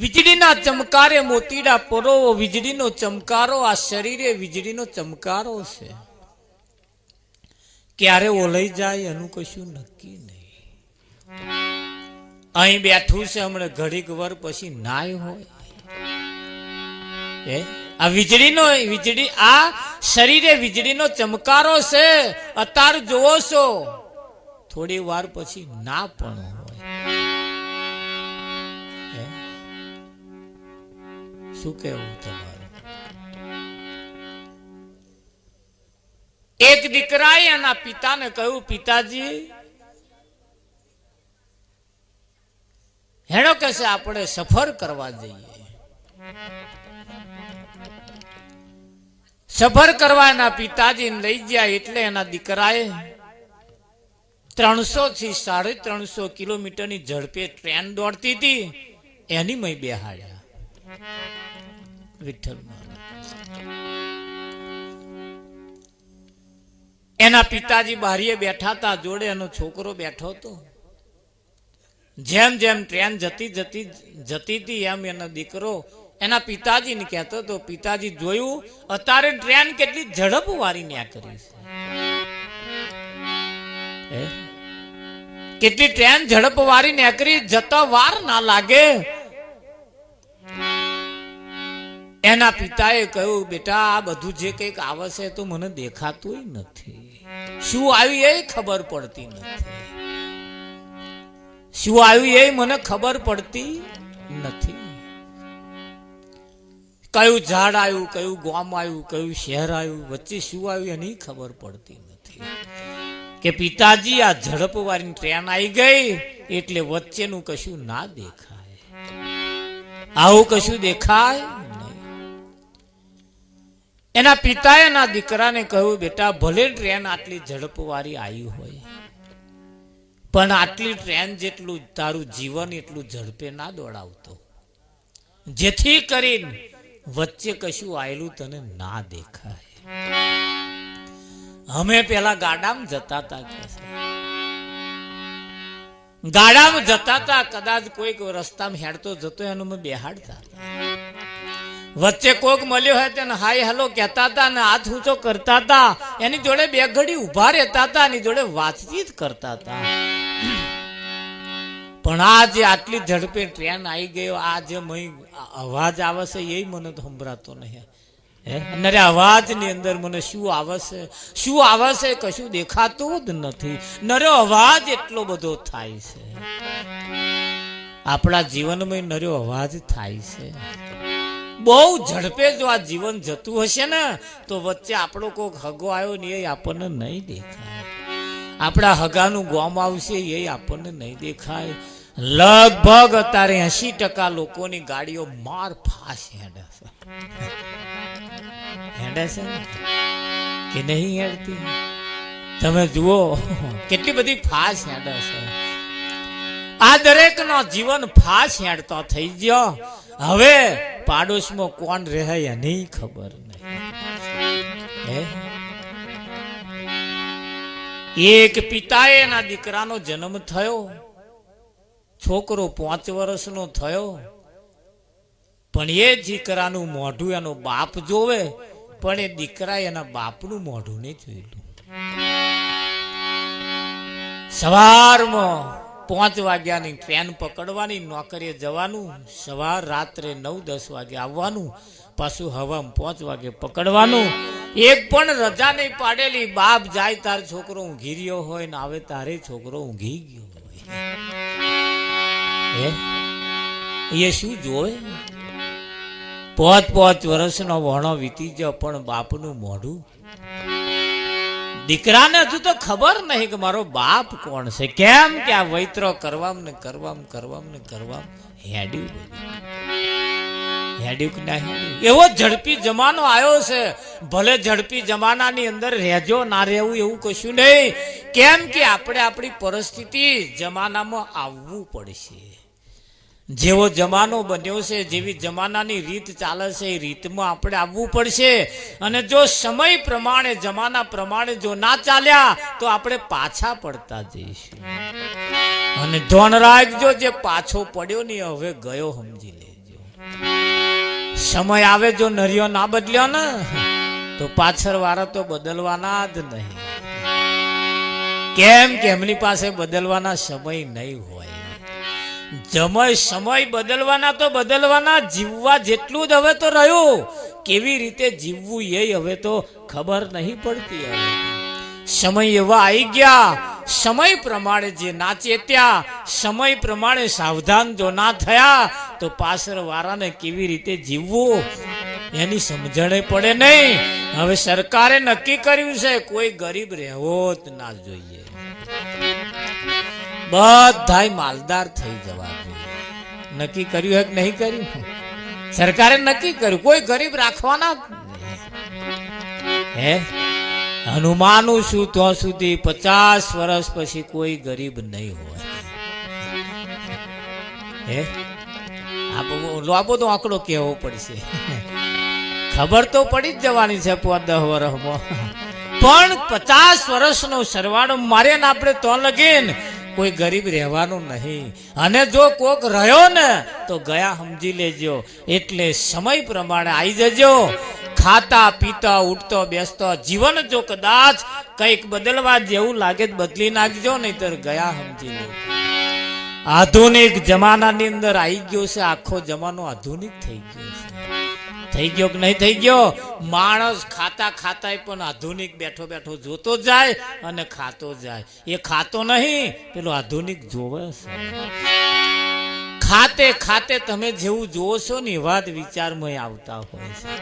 વીજળીના ચમકારે મોતીડા પરોવો, વીજળીનો ચમકારો આ શરીરે વીજળીનો ચમકારો છે. ક્યારે ઓલઈ જાય એનું કશું નક્કી નહીં. અહીં બેઠું છે, હમણાં ઘડીક વર પછી નાય હોય. આ વીજળી આ શરીરે વીજળીનો ચમકારો છે. અત્યારે જોવો છો, થોડી વાર પછી ના પણ હોય. શું કેવું તમારું? એક દીકરાએ એના પિતાને કહ્યું, પિતાજી હેડો કે છે આપણે સફર કરવા જઈએ. સફર કરવા એના પિતાજીને લઈ ગયા. એટલે એના દીકરાએ 300 થી 350 કિલોમીટરની ઝડપે ટ્રેન દોડતી હતી, એની મય બેહાડ્યા. વિઠ્ઠલ એના પિતાજી બારીએ બેઠા હતા, જોડે એનો છોકરો બેઠો હતો. જેમ જેમ ટ્રેન જતી હતી એમ એનો દીકરો એના પિતાજીને કહેતો હતો, પિતાજી જોયું અત્યારે ટ્રેન કેટલી ઝડપ વાળી ન્યા કરી છે. કેટલી ટ્રેન ઝડપ વાળી નેકરી, જતા વાર ના લાગે. એના પિતાએ કહ્યું, બેટા આ બધું જે કંઈક આવે છે તો મને દેખાતું નથી. શું આવ્યું એ ખબર પડતી નથી. શું આવ્યું એ મને ખબર પડતી નથી. કયું ઝાડ આવ્યું, કયું ગામ આવ્યું, કયું શહેર આવ્યું, વચ્ચે શું આવ્યું એની ખબર પડતી નથી. કે પિતાજી આ ઝડપ વાળી ટ્રેન આવી ગઈ એટલે વચ્ચેનું કશું ના દેખાય. આવું કશું દેખાય નહીં. એના પિતાએ એના દીકરાને કહ્યું, બેટા ભલે ટ્રેન આટલી ઝડપ વાળી આવી હોય, પણ આટલી ટ્રેન જેટલું તારું જીવન એટલું ઝડપે ના દોડાવતો, જેથી કરીને વચ્ચે કશું આયેલું તને ના દેખાય. અમે પેલા ગાડામાં જતા હતા, ગાડામાં જતા હતા, કદાચ કોઈક રસ્તામાં હેડતો જતો એનો અમે બેહાડતા. વચ્ચે કોઈક મળ્યો હોય તેને હાય હેલો કહેતા હતા ને હાથ ઊંચો કરતા હતા. એની જોડે બે ઘડી ઉભા રહેતા હતા, એની જોડે વાતચીત કરતા હતા. પણ આ જે આટલી ઝડપે ટ્રેન આવી ગયો, આ જે અવાજ આવે છે એ મને તો સંભળાતો નહીં. નરે અવાજ ની અંદર મને શું આવે છે કશું દેખાતું જ નથી. નરો અવાજ એટલો બધો થાય છે. આપણા જીવનમાં નરો અવાજ થાય છે. બહુ ઝડપે જો આ જીવન જતું હશે ને તો વચ્ચે આપણો કોઈક હગો આવ્યો ને એ આપણને નહીં દેખાય. આપણા હગાનું ગોમ આવશે એ આપણને નહીં દેખાય. લગભગ અત્યારે 80% લોકોની ગાડીઓ માર ફાસ હેડે છે કે નહીં હેડતી? તમે જુઓ કેટલી બધી ફાસ હેડે છે. આ દરેક નો જીવન ફાસ હેડતો થઈ ગયો. હવે પાડોશમાં કોણ રહે એની ખબર નહીં. એક પિતાએ એના દીકરાનો જન્મ થયો. છોકરો 5 વર્ષનો થયો, પણ એ દીકરાનું મોઢું એનો બાપ જોવે, પણ એ દીકરા એના બાપનું મોઢું નહીં જોયેલું. સવારમાં 5 વાગ્યાની ટ્રેન પકડવાની, નોકરીએ જવાનું, સવાર રાત્રે 9-10 વાગે આવવાનું, પાછું હવામાં 5 વાગે પકડવાનું. એક પણ રજા નહીં પાડેલી. બાપ જાય તાર છોકરો ઊંઘી રહ્યો હોય ને આવે તારે છોકરો ઊંઘી ગયો હોય. એ શું જોવે? 5 વર્ષનો વણો વીતી ગયો, પણ બાપનું મોઢું. દીકરાને હજુ તો ખબર નહીં કે મારો બાપ કોણ છે. કેમ કે આ વૈત્રો કરવામાં હેડ્યું કે ના હેડ્યું. એવો ઝડપી જમાનો આવ્યો છે. ભલે ઝડપી જમાનાની અંદર રહેજો ના રહેવું એવું કશું નહીં. કેમ કે આપણે આપણી પરિસ્થિતિ જમાનામાં આવવું પડશે. જેવો જમાનો બન્યો છે, જેવી જમાનાની રીત ચાલે છે એ રીતમાં આપણે આવવું પડશે. અને જો સમય પ્રમાણે જમાના પ્રમાણે જો ના ચાલ્યા તો આપણે પાછા પડતા જઈશું. અને ધોન રાખજો, જે પાછો પડ્યો ને હવે ગયો સમજી લેજો. સમય આવે જો નરિયો ના બદલ્યો ને તો પાછળ વાળા તો બદલવાના જ નહીં. કેમ કે એમની પાસે બદલવાના સમય નહીં હોય. સમય બદલવાના તો બદલવાના, જીવવા જેટલું જ હવે તો રહ્યું. કેવી રીતે જીવવું એ હવે તો ખબર નહીં પડતી. હવે સમય એવા આવી ગયા, સમય પ્રમાણે જે ના ચેત્યા, સમય પ્રમાણે સાવધાન જો ના થયા તો પાછળ વાળાને કેવી રીતે જીવવું એની સમજણે પડે નહીં. હવે સરકારે નક્કી કર્યું છે કોઈ ગરીબ રહેવો જ ના જોઈએ, બધાય માલદાર થઈ જવા જોઈએ. નક્કી કર્યું હે કે નહીં કર્યું? સરકારે નક્કી કર્યું કોઈ ગરીબ રાખવાના જ નહીં. હે હનુમાનું શું ત્યાં સુધી 50 વર્ષ પછી કોઈ ગરીબ નહીં હોય. હે લાંબો તો આંકડો કહેવો પડશે. ખબર તો પડી જ જવાની છે 10 વર્ષમાં, પણ 50 વર્ષનો સરવાળો મારે ને આપણે તો લગીન કોઈ ગરીબ રહેવાનું નહીં. અને જો કોક રહ્યો ને તો ગયા સમજી લેજો. એટલે સમય પ્રમાણે આવી જજો. ખાતા પીતા ઉઠતો બેસતો જીવન જો કદાચ કંઈક બદલવા જેવું લાગે બદલી નાખજો, નહીતર ગયા સમજી લો. આધુનિક જમાનાની અંદર આવી ગયો છે, આખો જમાનો આધુનિક થઈ ગયો છે. થઈ ગયો કે નહીં થઈ ગયો? માણસ ખાતા ખાતા પણ આધુનિક બેઠો બેઠો જોતો જાય અને ખાતો જાય. એ ખાતો નહીં, પેલો આધુનિક જોવે છે. ખાતે ખાતે તમે જેવું જોવો છો ને એવા જ વિચારમાં આવતા હોય છે.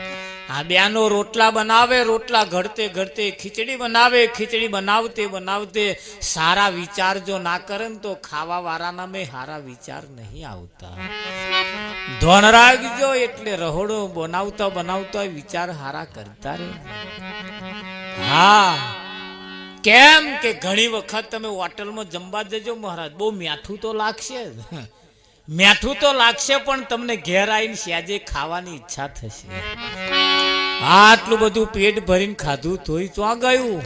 આ બેનો રોટલા બનાવે, રોટલા ઘડતે ઘડતે ખીચડી બનાવે, ખીચડી બનાવતે બનાવતે સારા વિચાર જો ના કરે ને તો ખાવા વાળાના મેં સારા વિચાર નહીં આવતા. ધોન રાખજો. એટલે રહોડો બનાવતા બનાવતા વિચાર સારા કરતા રહે. હા, કેમ કે ઘણી વખત તમે હોટલમાં જમવા જજો મહારાજ, બહુ મીઠું તો લાગશે, મીઠું તો લાગશે, પણ તમને ઘેર આવીને સ્યાજે ખાવાની ઈચ્છા થશે. આટલું બધું પેટ ભરીને ખાધું તોય ત્યાં ગયું,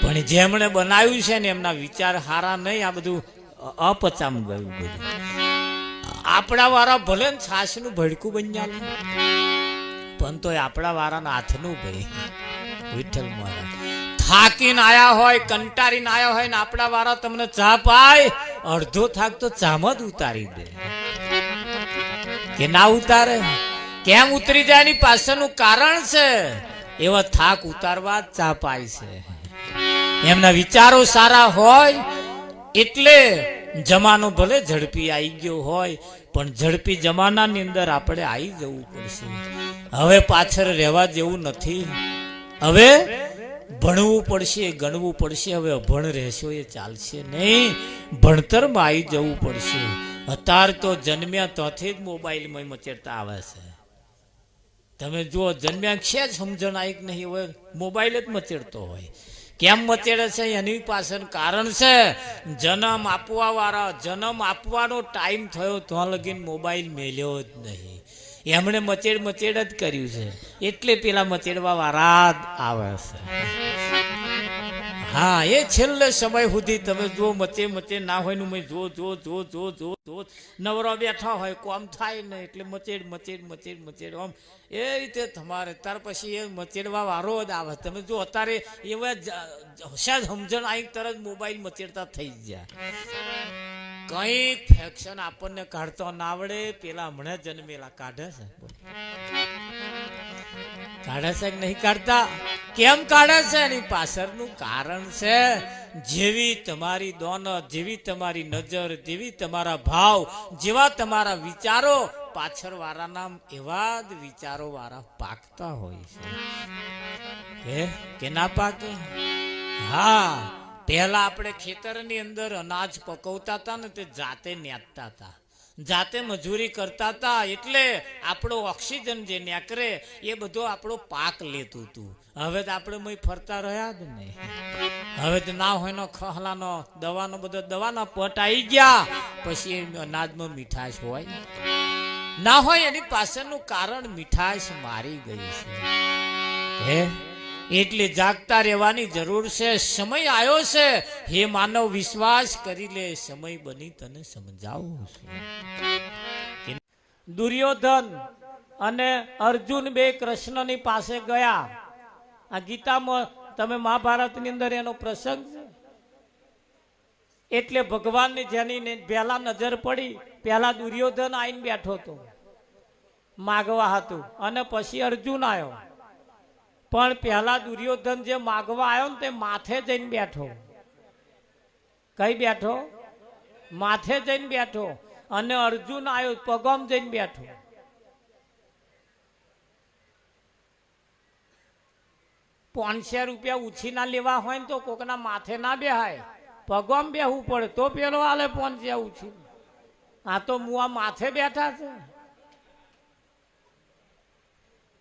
પણ જેમણે બનાવ્યું છે ને એમના વિચાર સારા નહીં. આ બધું અપચામ ગયું. બધું આપણા વાળા ભલે ને છાશનું ભડકું બન્યા, પણ તોય આપણા વાળાના હાથનું ભાઈ વિઠ્ઠલ મહારાજ થાકીને આયા હોય, કંટારીને આયા હોય ને આપણા વાળા તમને ચા પાય, અડધો થાક તો ચામાં જ ઉતારી દે. કે ના ઉતારે? કેમ ઉતરી જાય એની પાછળનું કારણ છે. એવા થાક ઉતારવા જ ચા પાય છે. એમના વિચારો સારા હોય એટલે જમાનો ભલે ઝડપી આવી ગયો હોય, પણ ઝડપી જમાનાની અંદર આપણે આવી જવું પડશે. હવે પાછળ રહેવા જેવું નથી. હવે ભણવું પડશે, ગણવું પડશે. હવે અભણ રહેશો એ ચાલશે નહીં. ભણતરમાં આવી જવું પડશે. અત્યારે તો જન્મ્યા ત્યાંથી જ મોબાઈલમાં મચેડતા આવે છે. તમે જો જન્મ્યા છે જ સમજણ આવી નહીં હોય, મોબાઈલ જ મચેડતો હોય. કેમ મચેડે છે એની પાછળ કારણ છે. જન્મ આપવા વાળા, જન્મ આપવાનો ટાઈમ થયો તો લગીન મોબાઈલ મેલ્યો જ નહીં. એમણે મચેડ મચેડ જ કર્યું છે, એટલે પેલા મચેડવા વાળા જ આવે છે. હા, એ છેલ્લે સમય સુધી તમે જો મચે મચે ના હોય નું જો જો જો જો જો જો નવરો બેઠા હોય, કોમ થાય ને એટલે મચેડ મચેડ મચેડ મચેડ આમ એ રીતે તમારે ત્યાર પછી એ મચેડવા વાળો જ આવે. તમે જો અત્યારે એવા હોશિયાર સમજણ આવી તરત મોબાઈલ મચેડતા થઈ ગયા. કઈક ફેક્શન આપણને કાઢતો ના આવડે, પેલા હમણાં જન્મેલા કાઢે છે. કાઢે છે કે નહીં કાઢતા? કેમ કાઢે છે? એની પાછળનું કારણ છે. જેવી તમારી દોનત, જેવી તમારી નજર, જેવી તમારા ભાવ, જેવા તમારા વિચારો, પાછળ વાળાના એવા જ વિચારો વાળા પાકતા હોય છે. કે ના પાકે? હા, પહેલા આપણે ખેતરની અંદર અનાજ પકવતા હતા ને તે જાતે નેતતા હતા, જાતે મજૂરી કરતા હતા. એટલે આપણો ઓક્સિજન જે નીકળે એ બધો આપણો પાક લેતું હતું. હવે તો આપણે મય ફરતા રહ્યા જ નહીં. હવે તો ના હોય નો ખહલાનો દવાનો બધો દવાના પટ આવી ગયા, પછી અનાજમાં મીઠાશ હોય ના હોય. એની પાછળનું કારણ મીઠાશ મારી ગઈ છે. એટલે જાગતા રહેવાની જરૂર છે. સમય આવ્યો છે. હે માનવ, વિશ્વાસ કરી લે, સમય બની તને સમજાવું છું. દુર્યોધન અને અર્જુન બે કૃષ્ણની પાસે ગયા. આ ગીતામાં તમે મહાભારતની અંદર એનો પ્રસંગ છે. એટલે ભગવાનની જેની પહેલા નજર પડી, પહેલા દુર્યોધન આવીને બેઠો હતો માગવા હતું, અને પછી અર્જુન આવ્યો. પણ પહેલા દુર્યોધન જે માગવા આવ્યો ને તે માથે જઈને બેઠો. કઈ બેઠો? માથે જઈને બેઠો. અને અર્જુન આવ્યો પગમ જઈને બેઠો. ₹500 ઉછીના લેવા હોય ને તો કોકના માથે ના બેહાય, પગમ બેહવું પડે તો પેલો આલે 500 ઉછી. આ તો મુઆ માથે બેઠા છે.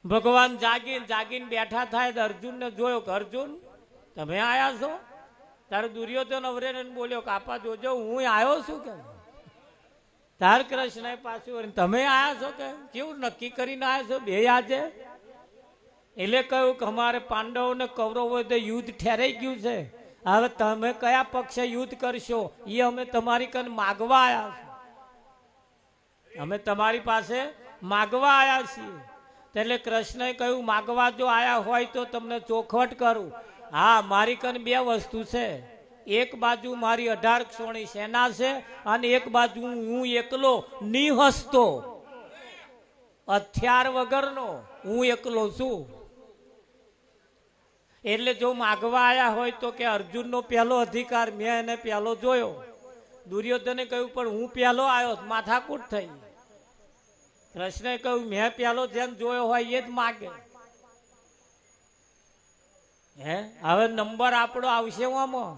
ભગવાન જાગીને બેઠા થાય તો અર્જુનને જોયો કે અર્જુન તમે આયા છો? તારે દુર્યોધન અવરે બોલ્યો કાપા જોજો હું આવ્યો છું કે. તાર કૃષ્ણ પાછું તમે આયા છો કે કેવું નક્કી કરીને આવ્યા છો બે આજે? એટલે કહ્યું કે અમારે પાંડવો ને કૌરવો યુદ્ધ ઠેરાઈ ગયું છે, હવે તમે કયા પક્ષે યુદ્ધ કરશો એ અમે તમારી કન માગવા આવ્યા છીએ. અમે તમારી પાસે માગવા આવ્યા છીએ. એટલે કૃષ્ણએ કહ્યું માગવા જો આયા હોય તો તમને ચોખવટ કરું. હા, મારી કન બે વસ્તુ છે. એક બાજુ મારી 1800 સેના છે અને એક બાજુ હું એકલો નિહસ્તો હથિયાર વગરનો હું એકલો છું. એટલે જો માગવા આયા હોય તો કે અર્જુનનો પહેલો અધિકાર મેં એને પહેલો જોયો. દુર્યોધને કહ્યું પણ હું પહેલો આવ્યો, માથાકૂટ થઈ. કૃષ્ણએ કહ્યું મેં પહેલો જેમ જોયો હોય એ જ માગે. હવે નંબર આપણો આવશે આમાં.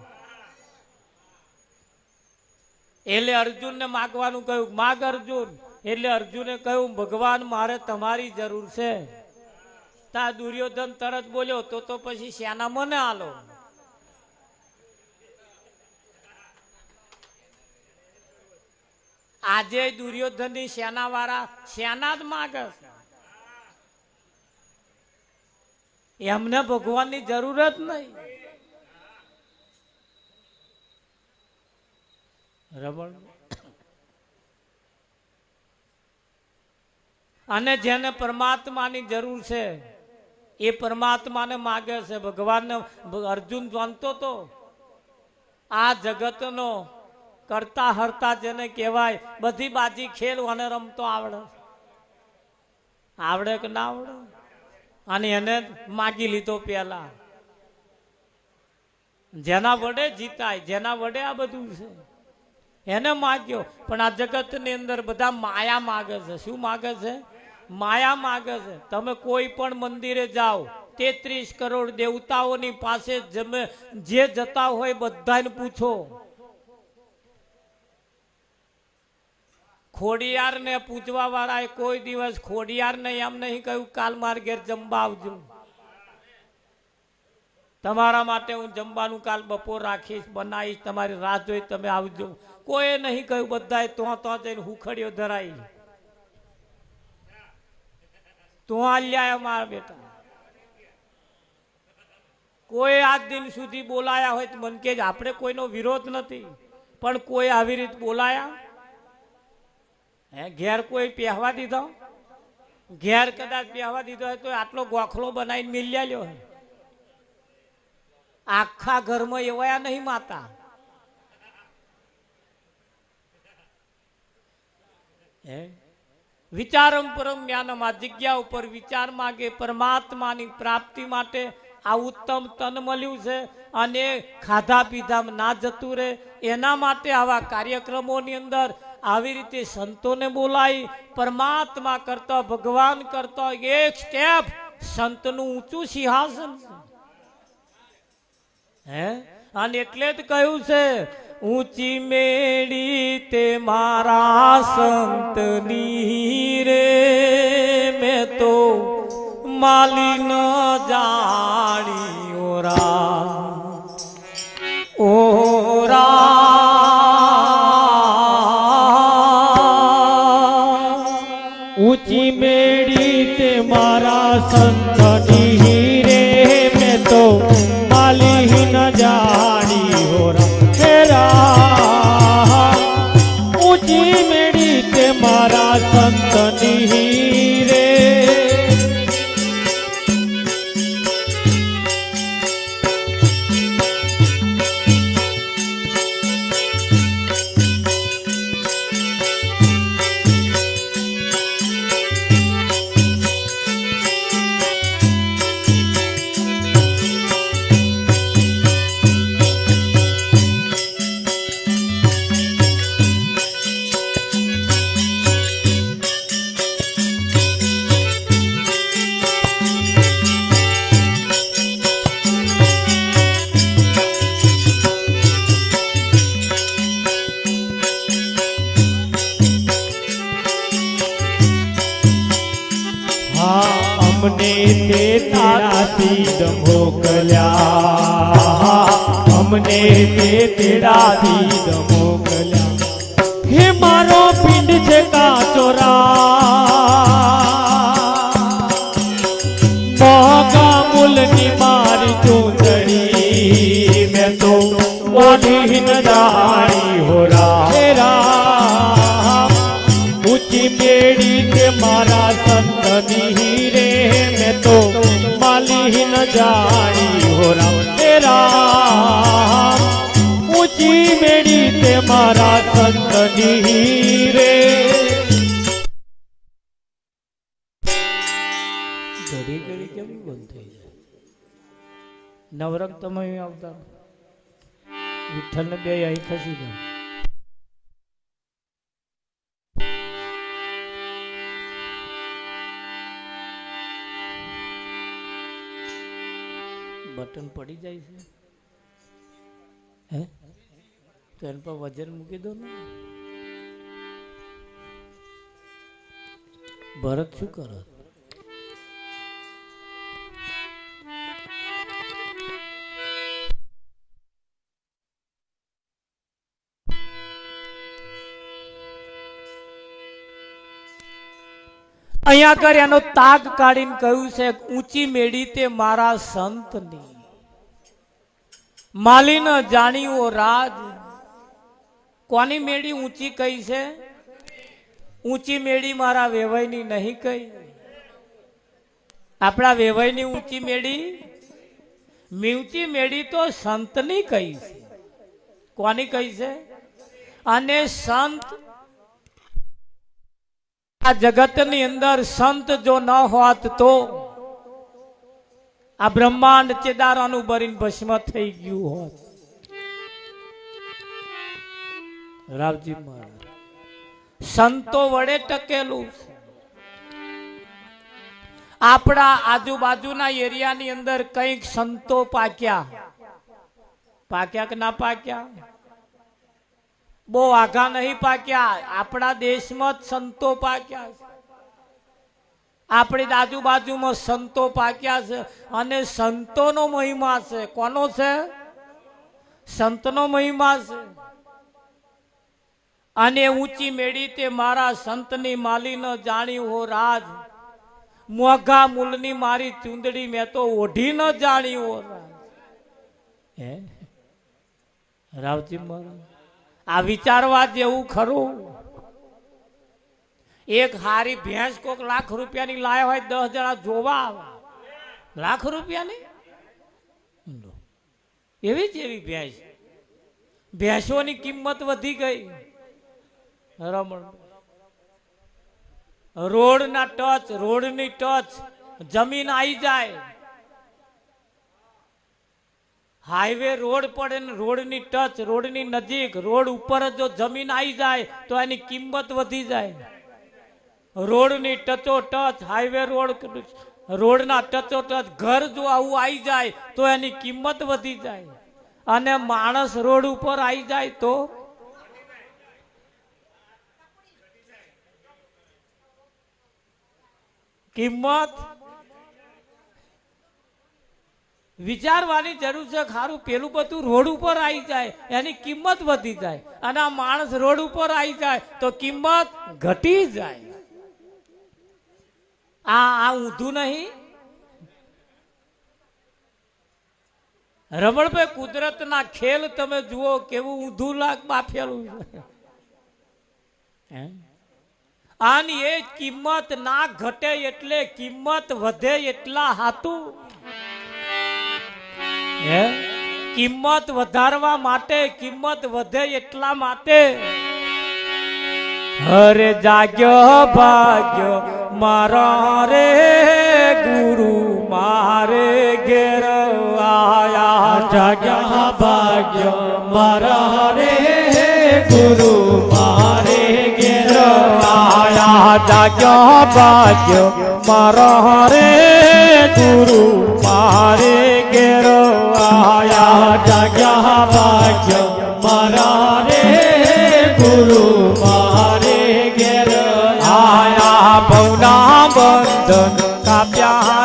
એટલે અર્જુનને માગવાનું કહ્યું, માગ અર્જુન. એટલે અર્જુને કહ્યું ભગવાન મારે તમારી જરૂર છે. તા દુર્યોધન તરત બોલ્યો તો પછી સેના મને આલો. આજે દુર્યોધન ની સેના વાળા સેના જ માગે છે. એમને ભગવાનની જરૂર જ નહીં. રમણ અને જેને પરમાત્માની જરૂર છે એ પરમાત્માને માગે છે. ભગવાનને અર્જુન જાણતો તો આ જગતનો કરતા હરતા જેને કહેવાય, બધી બાજી ખેલ અને રમતો આવડે. આવડે કે ના આવડે? અને એને માગી લીધો પેલા. જેના વડે જીતાય, જેના વડે આ બધું છે એને માગ્યો. પણ આ જગતની અંદર બધા માયા માગે છે. શું માગે છે? માયા માગે છે. તમે કોઈ પણ મંદિરે જાઓ, 33 કરોડ દેવતાઓની પાસે જે જતા હોય બધાને પૂછો, ખોડિયાર ને પૂજવા વાળા કોઈ દિવસ ખોડિયાર ને એમ નહીં કહ્યું કાલ માર ઘેર જમવા આવજો, તમારા માટે હું જમવાનું કાલ બપોર રાખીશ, બનાવીશ, તમારી રાહ જોઈ તમે આવજો. કોઈ નહીં કહ્યું. બધાએ તો જઈને હુખડીઓ ધરાઈ, તો આલ્યા મારા બેટા. કોઈ આજ દિન સુધી બોલાયા હોય તો મન કે આપણે કોઈનો વિરોધ નથી, પણ કોઈ આવી રીતે બોલાયા? ઘેર કોઈ પહેવા દીધો? ઘેર કદાચ પહેવા દીધો હોય તો આટલો ગોખલો બનાવીને મિલ્યા લ્યો. આખા ઘરમાં એવાયા નહીં માતા. વિચારમ પરમ જ્ઞાનમ, આ જગ્યા ઉપર વિચાર માગે. પરમાત્માની પ્રાપ્તિ માટે આ ઉત્તમ તન મળ્યું છે અને ખાધા પીધામાં ના જતું રહે એના માટે આવા કાર્યક્રમોની અંદર આવી રીતે સંતોને બોલાવી પરમાત્મા કરતા, ભગવાન કરતા એક સ્ટેપ સંતનું ઊંચું સિંહાસન છે. અને એટલે જ કહ્યું છે ઊંચી મેળી તે મારા સંતની રે, મેં તો માલી ન જાણી ઓરા ઊંચી મેળી તે મારા સંતની રે, મેં તો માલી ન જાણી હોરા. ઊંચી મેળી તે મારા સંતની અમને તે તારા સીધ મોકલ્યા, અમને તે તેરા સીધ મોકલ્યા. હે મારો પિંડ છે કાચોરા, મોગા મૂલની મારી ચૂંદડી મેં તો ઓઢી ન જાણી હો રામ. ઊંચી મેળી તે મારા સંતની રે મેં તો માલી ન જાણી હો રામ. ઊંચી મેળી તે મારા સંતની રે. ઘડી ઘડી કેમ બંધ થઈ જાય? નવરંગ તમે આવતા વિઠ્ઠલ ને બે અહીં ખસી જાય. બટન પડી જાય છે હે તો એના પર વજન મૂકી દો ને. ભરત શું કરે? અહીંયા આગળ એનો તાગ કાઢીને કહ્યું છે ઊંચી મેળી તે મારા સંતની, માલી ન જાણ્યો રાજ. કોની મેળી ઊંચી કઈ છે? ઊંચી મેળી મારા વેવાઈની નહીં કઈ, આપણા વેવાઈની ઊંચી મેળી. ઊંચી મેળી તો સંતની કઈ છે. કોની કઈ છે? અને સંત આ જગતની અંદર સંત જો ન હોત તો આ બ્રહ્માંડ ચેદારાનું બરીને ભસ્મ થઈ ગયું હોત. રાવજી મહારાજ સંતો વડે ટકેલું છે. આપણા આજુબાજુના એરિયાની અંદર કઈક સંતો પાક્યા. પાક્યા કે ના પાક્યા? બહુ આઘા નહીં પાક્યા. આપણા દેશમાં જ સંતો પાક્યા છે. આપણી આજુબાજુમાં સંતો પાક્યા છે. અને સંતોનો મહિમા છે. કોનો છે? સંતનો મહિમા છે. અને ઊંચી મેળી તે મારા સંતની માલી ન જાણી હો રાજ. મોઘા મૂલની મારી ચૂંદડી મેં તો ઓઢી ન જાણી હો રાજ. હે રાવજી મહારાજ આ વિચારવા જેવું ખરું. એક હારી ભેંસ કોક લાખ રૂપિયાની લાયા હોય 10 જણા જોવા આવે. લાખ રૂપિયાની એવી જ એવી ભેંસ. ભેંસોની કિંમત વધી ગઈ. રમણ રોડના ટચ, રોડની ટચ જમીન આવી જાય. હાઈવે રોડ પડે ને રોડની ટચ, રોડની નજીક, રોડ ઉપર જો જમીન આવી જાય તો એની કિંમત વધી જાય. રોડની ટચો ટચ, હાઈવે રોડ, રોડના ટચો ટચ ઘર જો આવું આવી જાય તો એની કિંમત વધી જાય. અને માણસ રોડ ઉપર આવી જાય તો કિંમત વિચારવાની જરૂર છે. ખારું પેલું બધું રોડ ઉપર આવી જાય એની કિંમત વધી જાય, અને આ માણસ રોડ ઉપર આવી જાય તો કિંમત ઘટી જાય. આ ઊંધું નહીં રમણભાઈ? કુદરતના ખેલ તમે જુઓ કેવું ઊંધું લાગ બાફેલું છે. આની એ કિંમત ના ઘટે એટલે કિંમત વધે એટલા હાતું. કિંમત વધારવા માટે, કિંમત વધે એટલા માટે હરે જાગ્યો ભાગ્યો મારા રે ગુરુ મારે ઘેર આયા. જાગ્યા ભાગ્યો મારા રે ગુરુ મારે ઘેર આયા. જાગ્યા ભાગ્યો મારા રે ગુરુ મારે ઘેર આયા. જાગ્યા ભાગ્ય મારા રે ગુરુ મારે ઘેર આયા. ભવના બંધન કાપ્યા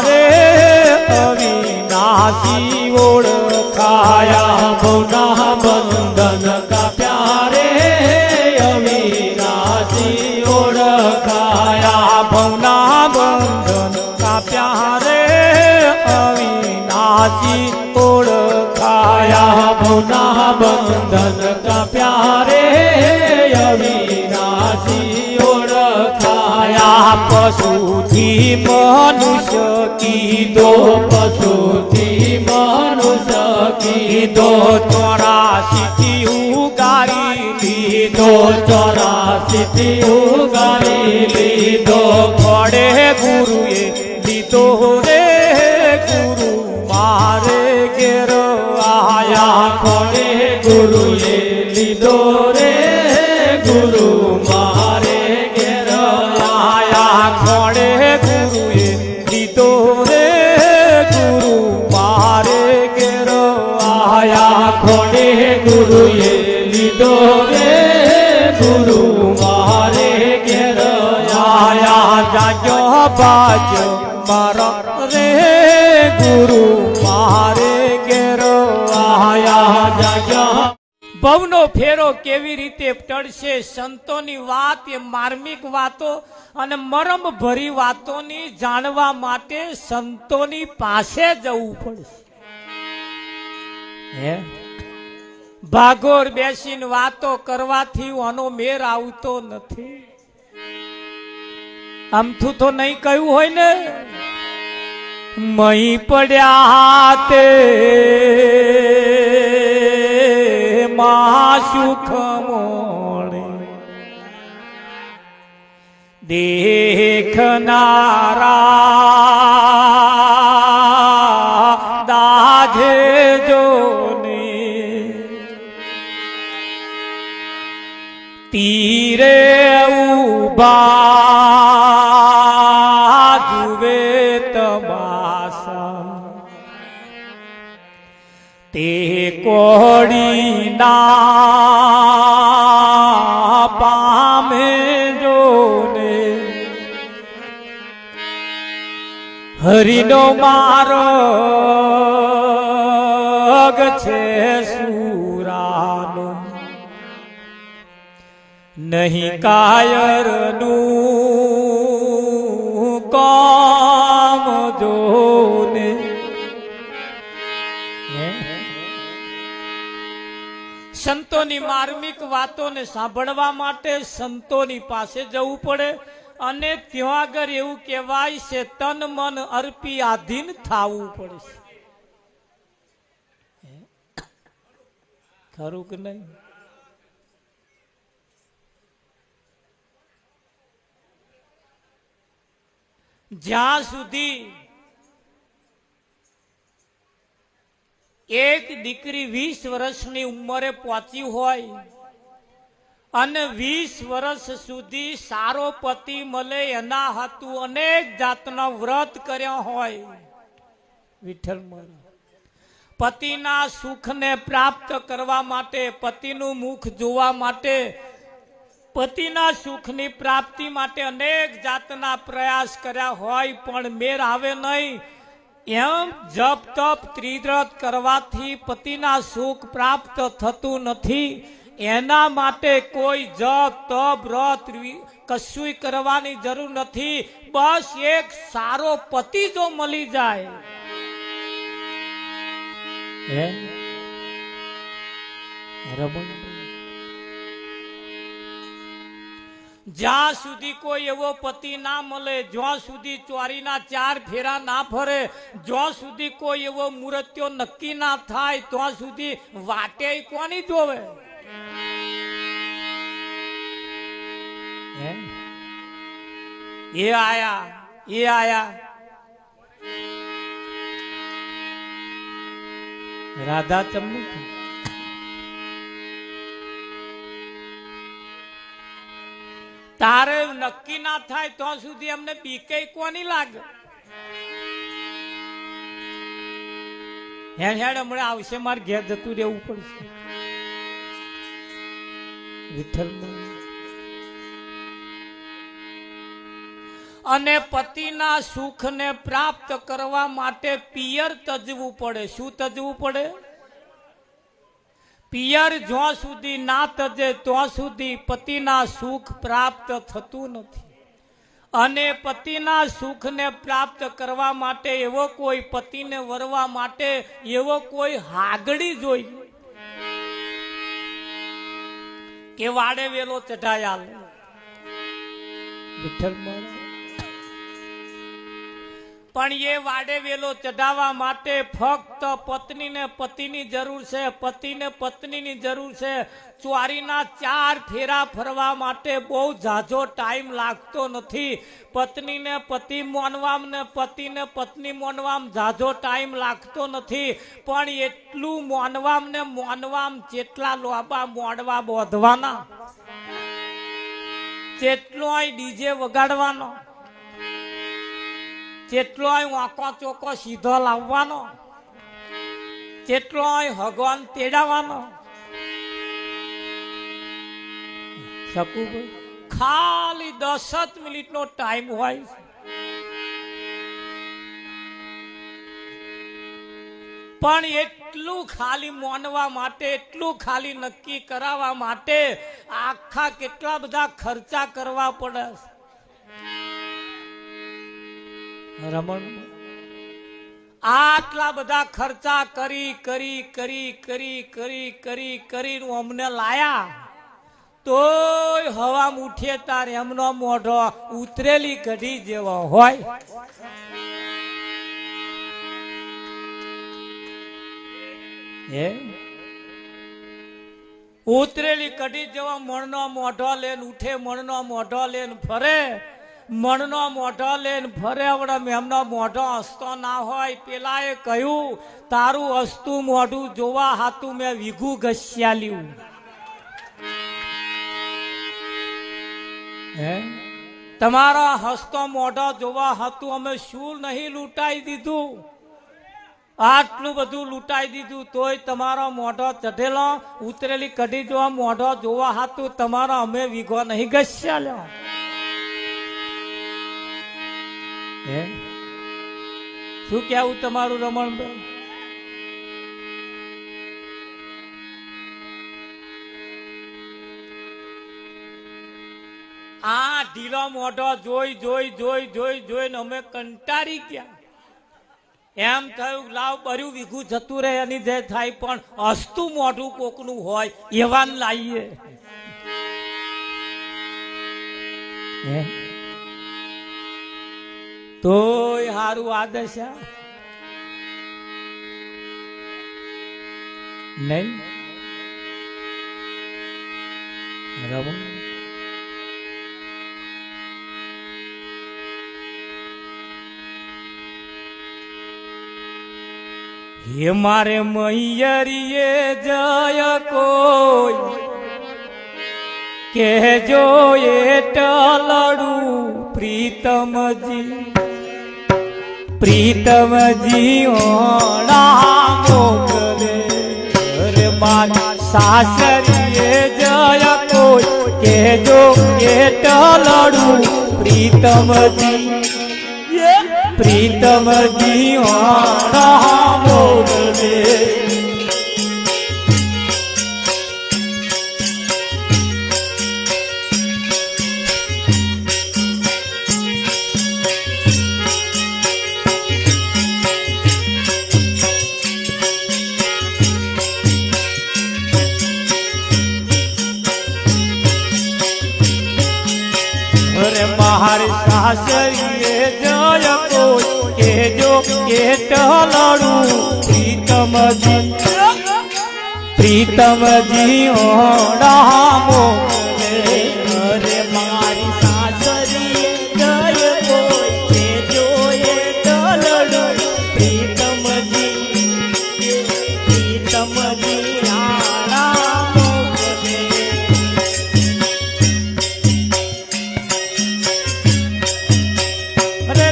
નાસી ઓળખાયા ભવના બંધન કાપ્યા રે અવિનાશી ઓળખાયા ભવના બંધન કાપ્યા રે અવિનાશી ઓળખાયા ભવના બંધન કાપ્યા રે અવિનાશી ઓળખાયા પશુથી મનુષ્ય કીધો પશુથી મનુષ્ય કીધો 84 થી ઉગારી લીધો 84 થી ઉગારી લીધો ઘોડે ગુરુએ લીધો રે ગુરુ મારે ઘેર આયા ઘોડે ગુરુએ લીધો રે ગુરુ મારે ઘેર આયા ઘોડે ગુરુએ લીધો રે ગુરુ મારે ઘેર આયા ઘોડે ગુરુએ લીધો રે ગુરુ મારે ઘેર આયા જાગ્યો બાજો મારા રે ગુરુ મારે ઘેર આયા જાગ્યો ભવનો ફેરો કેવી રીતે ટળશે સંતોની વાત એ માર્મિક વાતો અને મરમ ભરી વાતોની જાણવા માટે સંતોની પાસે જવું પડશે હે ભાગોર બેસીને વાતો કરવાથી આનો મેર આવતો નથી આમથું તો નહીં કહ્યું હોય ને મહી પડ્યા તે માં સુખ મોળે દેખનારા દાધે જોને તીરે ઉભા જુએ તમાસા તે કોડીના પામે જોને હરિનો માર્ગ છે સુરાનો નહીં કાયરનું કામ જોને સંતોની માર્મિક વાતોને સાંભળવા માટે સંતોની પાસે જવું પડે અને ત્યાં આગળ એવું કહેવાય છે તન મન અર્પી આધીન થવું પડશે ખરું કે નહીં જ્યાં સુધી એક દીકરી 20 વર્ષની ઉંમરે પહોંચી હોય અને 20 વર્ષ સુધી સારો પતિ મળે એના હતું અનેક જાતના વ્રત કર્યા હોય વિઠ્ઠલ પતિના સુખને પ્રાપ્ત કરવા માટે પતિનું મુખ જોવા માટે પતિના સુખની પ્રાપ્તિ માટે અનેક જાતના પ્રયાસ કર્યા હોય પણ મેર આવે નહીં એમ જપ તપ ત્રિવ્રત કરવાથી પતિના સુખ પ્રાપ્ત થતું નથી એના માટે કોઈ જપ તપ વ્રત કશું કરવાની જરૂર નથી બસ એક સારો પતિ જો મળી જાય જ્યાં સુધી કોઈ એવો પતિ ના મળે જ્યાં સુધી ચોરીના 4 ફેરા ના ફરે જ્યાં સુધી કોઈ એવો મૂર્ત્યો નક્કી ના થાય ત્યાં સુધી વાટે કોની જોવે એ આયા રાધા ચમનુ તારે નક્કી ના થાય તો સુધી અમને બીકે કોની લાગે હેડ હમણાં આવશે મારે ઘેર જતું રહેવું પડશે વિઠ્ઠલ અને પતિના સુખને પ્રાપ્ત કરવા માટે પિયર તજવું પડે. શું તજવું પડે? પિયર જ્યાં સુધી ના તજે ત્યાં સુધી પતિના સુખ પ્રાપ્ત થતું નથી. અને પતિના સુખને પ્રાપ્ત કરવા માટે એવો કોઈ, પતિને વરવા માટે એવો કોઈ હાગડી જોઈએ કે વાડે વેલો ચઢાયા પણ એ વાડે વેલો ચઢાવવા માટે ફક્ત પત્નીને પતિની જરૂર છે, પતિને પત્નીની જરૂર છે. ચોરીના 4 ફેરા ફરવા માટે બહુ ઝાઝો ટાઈમ લાગતો નથી. પત્નીને પતિ માનવામાં ને પતિને પત્ની માનવામાં ઝાઝો ટાઈમ લાગતો નથી. પણ એટલું માનવામાં ને માનવામાં જેટલા લોબા મોડવા બોધવાના, જેટલો ડીજે વગાડવાનો, જેટલો વાંકો ચોકો સીધો લાવવાનો, જેટલો ભગવાન તેડાવવાનો. શકુભાઈ ખાલી 10 મિનિટનો ટાઈમ હોય. પણ એટલું ખાલી માનવા માટે, એટલું ખાલી નક્કી કરાવવા માટે આખા કેટલા બધા ખર્ચા કરવા પડે. રમણ આટલા બધા ખર્ચા કરી કરી કરી કરી કરી કરી કરી અમને લાયા તોય હવા ઉઠે તાર એમનો મોઢો ઉતરેલી કઢી જેવો હોય. ઉતરેલી કઢી જેવો મણનો મોઢો લઈને ઉઠે, મણનો મોઢો લઈને ફરે, મણનો મોઢો લઈને ફરે. આવડે એમનો મોઢો હસતો ના હોય. પેલા એ કહ્યું તારું હસતું મોઢું જોવા હાતું મેં વીઘું ઘસ્યાલ્યું. તમારા હસતો મોઢો જોવા હતું અમે શું નહીં લૂંટાઈ દીધું? આટલું બધું લૂંટાઈ દીધું તોય તમારો મોઢો ચઢેલો, ઉતરેલી કઢી જોવા મોઢો જોવા હતું તમારો અમે વીઘો નહીં ઘસ્યાલ્યો. શું કેવું તમારું રમણભાઈ? આ ઢીલો મોઢો જોઈ જોઈ જોઈ જોઈ જોઈને અમે કંટાળી ગયા. એમ થયું લાવ બર્યું વીઘું જતું રહે એની જે થાય, પણ હસતું મોઢું કોકનું હોય એવા લાવીએ. તોય હારું આદર્શ નહીં રમણ. હે મારે મૈયરીએ જય કોઈ કહેજો એટલડું પ્રીતમજી, પ્રીતમજી ઓણા મોકલે. રે મારી સાસરીએ જય કોઈ કહેજો એટલડું પ્રીતમજી, પ્રીતમજી ઓણા મોકલે. મારી સાસરીએ જય કોઈ કેજો એટલડું પ્રીતમજી, પ્રીતમજી ઓણા મોકલે. રે મારી સાસરીએ જય કોઈ કેજો એટલડું પ્રીતમજી, પ્રીતમજી આણા મોકલે.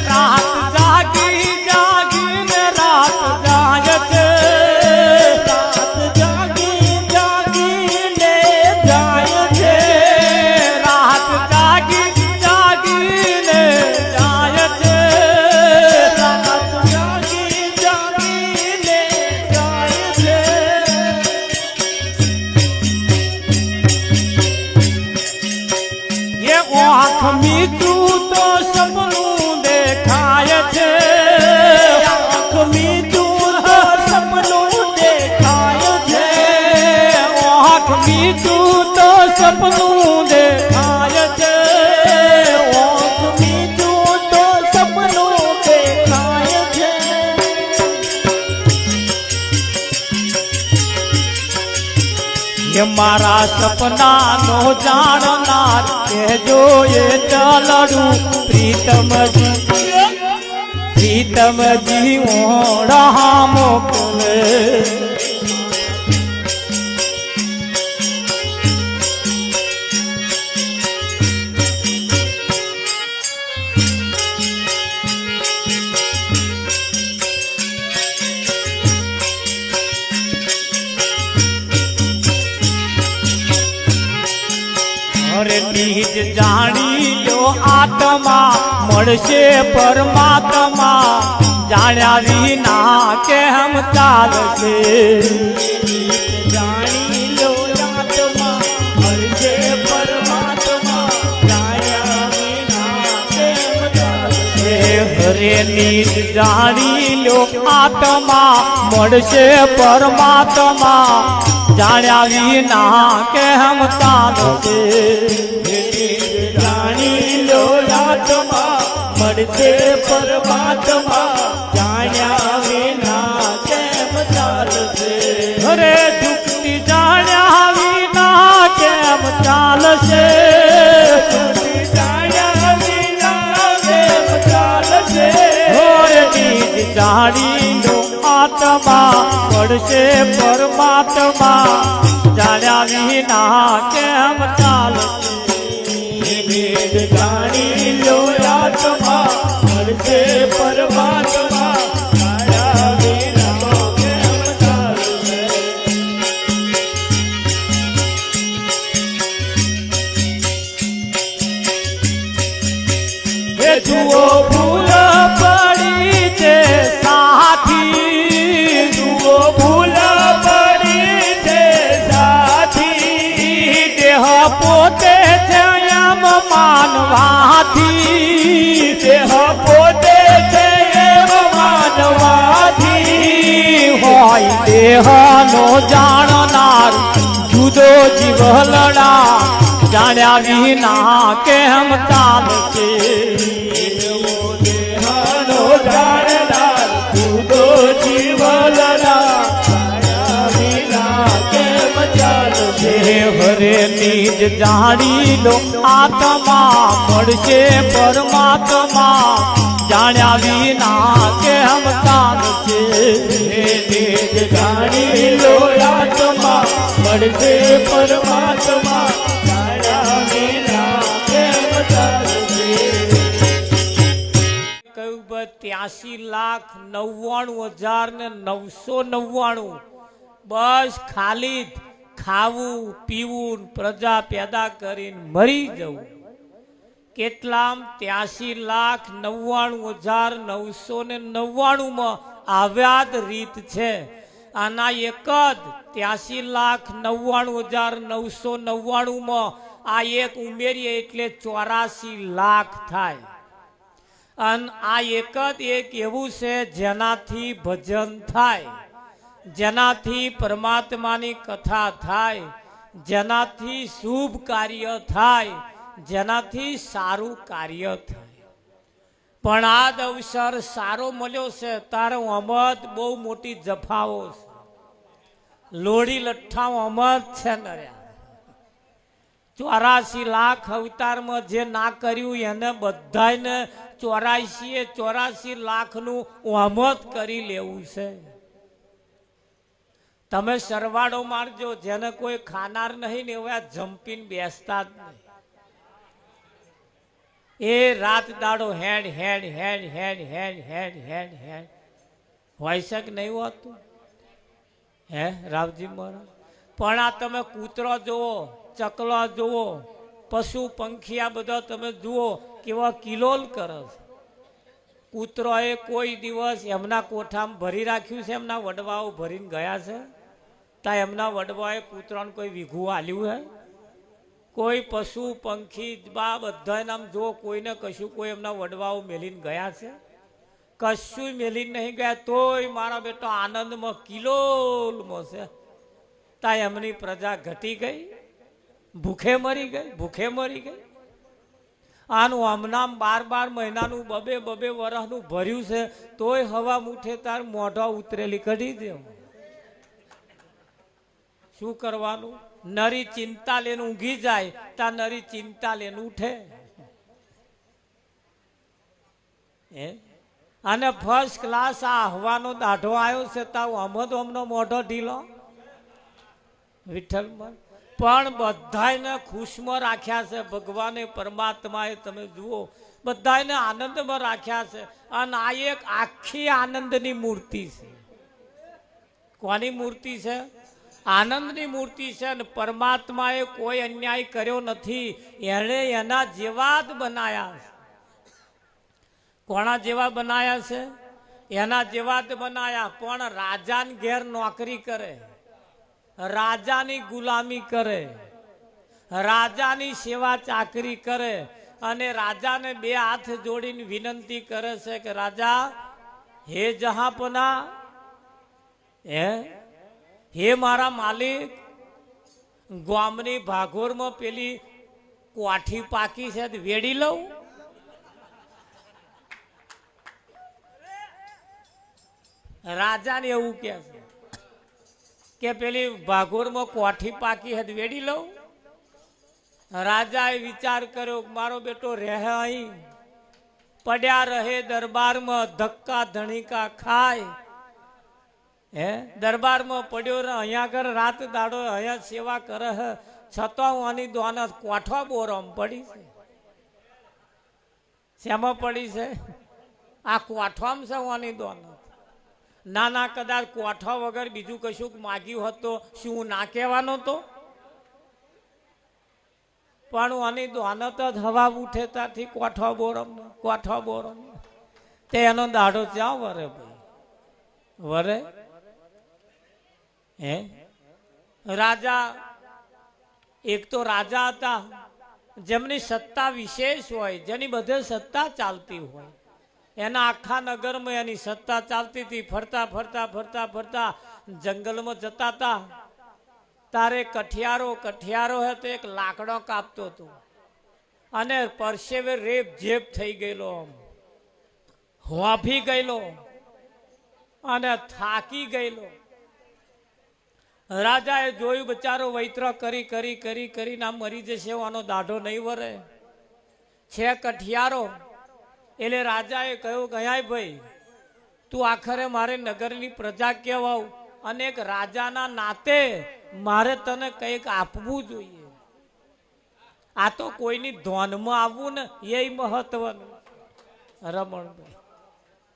રાત જાગી જાગીને રાત જાય છે, રાત જાગી જાગીને જાય છે. મારા સપના નો જાણનાર કહેજો એ ચાલડું પ્રીતમજી ઓળા મોકલે અરે બીજ જાણી લો આત્મા મળશે પરમાત્મા જાણ્યા વિના કેમ ચાલશે જાણી લો આત્મા મળશે પરમાત્મા જાણ્યા વિના કેમ ચાલશે હરે નીજ જાણી લો આત્મા મળશે પરમાત્મા જાણ્યા વિના કેમ ચાલશે જાણી લો આત્મા મળશે પરમાત્મા જાણ્યા વિના કેમ ચાલશે અરે દુઃખથી જાણ્યા વિના કેમ ચાલશે જાણ્યા વિના કેમ ચાલશે અરે નીજ જાણી લો આત્મા મળશે પરમાત્મા જાણ્યા વિના કેમ ચાલશે જાણી લો આત્મા મળશે પરમાત્મા જાણ્યા વિના કેમ ચાલશે એ જુઓ ભૂલ પડી છે સાથી જુઓ ભૂલ પડી છે સાથી દેહ પોતે છે એમ માનવાથી દેહ પોતે છે એમ માનવાથી હોય દેહનો જાણનાર જુદો જીવલડા જાણ્યા વિના કેમ ચાલશે દેહનો જાણનાર જુદો જીવલડા જાણ્યા વિના કેમ ચાલશે હરે નીજ જાણી લો આત્મા મળશે પરમાત્મા જાણ્યા વિના કેમ ચાલશે નીજ જાણી લો આત્મા મળશે પરમાત્મા જાણ્યા વિના કેમ ચાલશે કહ્યું 83,99,999 બસ ખાલી ખાવું પીવું પ્રજા પેદા કરીને મરી જવું કેટલામ 83,99,999 માં આવ્યા જ રીત છે આના એક જ 83,99,999 માં આ એક ઉમેરીએ એટલે 84 લાખ થાય અને આ એક જ એક એવું છે જેનાથી ભજન થાય જેનાથી પરમાત્માની કથા થાય જેનાથી શુભ કાર્ય થાય જેનાથી સારું કાર્ય થાય પણ આ જ અવસર સારો મળ્યો છે તારો અમદ બહુ મોટી જફાઓ છે લોડી લઠ્ઠાઓ અમદ છે નર્યા 84 લાખ અવતારમાં જે ના કર્યું એને બધાને 84 લાખનું અમદ કરી લેવું છે તમે સરવાળો મારજો જેને કોઈ ખાનાર નહીં ને એવા જંપીને બેસતા જ નહીં એ રાત દાડો હેડ હેડ હેડ હેડ હેડ હેડ હેડ હેડ હોય છે કે નહીં હોતું હે રાવજી મહારાજ પણ આ તમે કૂતરો જુઓ ચકલો જુઓ પશુ પંખી આ બધા તમે જુઓ કેવા કિલોલ કરે છે કૂતરોએ કોઈ દિવસ એમના કોઠામાં ભરી રાખ્યું છે એમના વડવાઓ ભરીને ગયા છે તા એમના વડવાએ કૂતરાને કોઈ વીઘું આલ્યું હે કોઈ પશુ પંખી બા બધા નામ જો કોઈને કશું કોઈ એમના વડવાઓ મેલીને ગયા છે કશું મેલીને નહીં ગયા તોય મારા બેટો આનંદમાં કિલોલમાં છે તા એમની પ્રજા ઘટી ગઈ ભૂખે મરી ગઈ આનું હમણાં 12 મહિનાનું બબે વરસનું ભર્યું છે તોય હવા મુઠે તાર મોઢા ઉતરેલી કઢી દે શું કરવાનું નરી ચિંતા લઈને ઊંઘી જાય ત્યાં નરી ચિંતા લઈને ઉઠે. અને ફર્સ્ટ ક્લાસ આ હવાનો દાઢો આવ્યો છે તાવ અમદ અમનો મોઢો ઢીલો વિઠ્ઠલમાં. પણ બધાને ખુશમાં રાખ્યા છે ભગવાને પરમાત્માએ. તમે જુઓ બધાને આનંદમાં રાખ્યા છે. અને આ એક આખી આનંદની મૂર્તિ છે. કોની મૂર્તિ છે? આનંદની મૂર્તિ છે. અને પરમાત્માએ કોઈ અન્યાય કર્યો નથી. એણે એના જેવા જ બનાયા છે. કોના જેવા બનાયા છે? એના જેવા જ બનાયા. પણ રાજાને ઘેર નોકરી કરે, રાજાની ગુલામી કરે, રાજાની સેવા ચાકરી કરે, અને રાજાને બે હાથ જોડીને વિનંતી કરે છે કે રાજા, હે જહાંપના, હે મારા માલિક, ગામની ભાગોરમાં પેલી કોઠી પાકી છે વેડી લઉં? રાજાને એવું કે છે કે પેલી ભાગોરમાં કોઠી પાકી હતી વેડી લઉં? રાજાએ વિચાર કર્યો મારો બેટો રહે અહીં, પડ્યા રહે દરબારમાં, ધક્કા ધણીકા ખાય. દરબારમાં પડ્યો રહે, અહીંયા આગળ રાત દાડો અહીંયા સેવા કરે હે, છતાં હું આની દોના કોઠવા બોરમ પડી છે. શેમાં પડી છે? આ કોઠવામાં છે વાની દોના. નાના કદાચ કોઠા વગર બીજું કશું માગ્યું હોત તો શું ના કહેવાનો તો? પણ આની દોનત જ હવા ઉઠે ત્યાંથી કોઠા બોરમ તે એનો દાડો ક્યાં વરે ભાઈ? વરે રાજા, એક તો રાજા હતા જેમની સત્તા વિશેષ હોય, જેની બધે સત્તા ચાલતી હોય. એના આખા નગરમાં એની સત્તા ચાલતી હતી. ફરતા ફરતા ફરતા ફરતા જંગલમાં જતા હતા. તારે કઠિયારો હતો એક લાકડો કાપતો હતો અને પરસેવે રેપ જેપ થઈ ગયેલો, હોફી ગયેલો અને થાકી ગયેલો. રાજાએ જોયું બચારો વૈત્ર કરી કરી કરી કરીને આ મરી જશે, આનો દાઢો નહીં વરે છે કઠિયારો. એટલે રાજાએ કહ્યું કે ભાઈ તું આખરે મારે નગરની પ્રજા કહેવાવ અને એક રાજાના નાતે મારે તને કંઈક આપવું જોઈએ. આ તો કોઈની ધોનમાં આવવું ને એ મહત્વનું રમણભાઈ,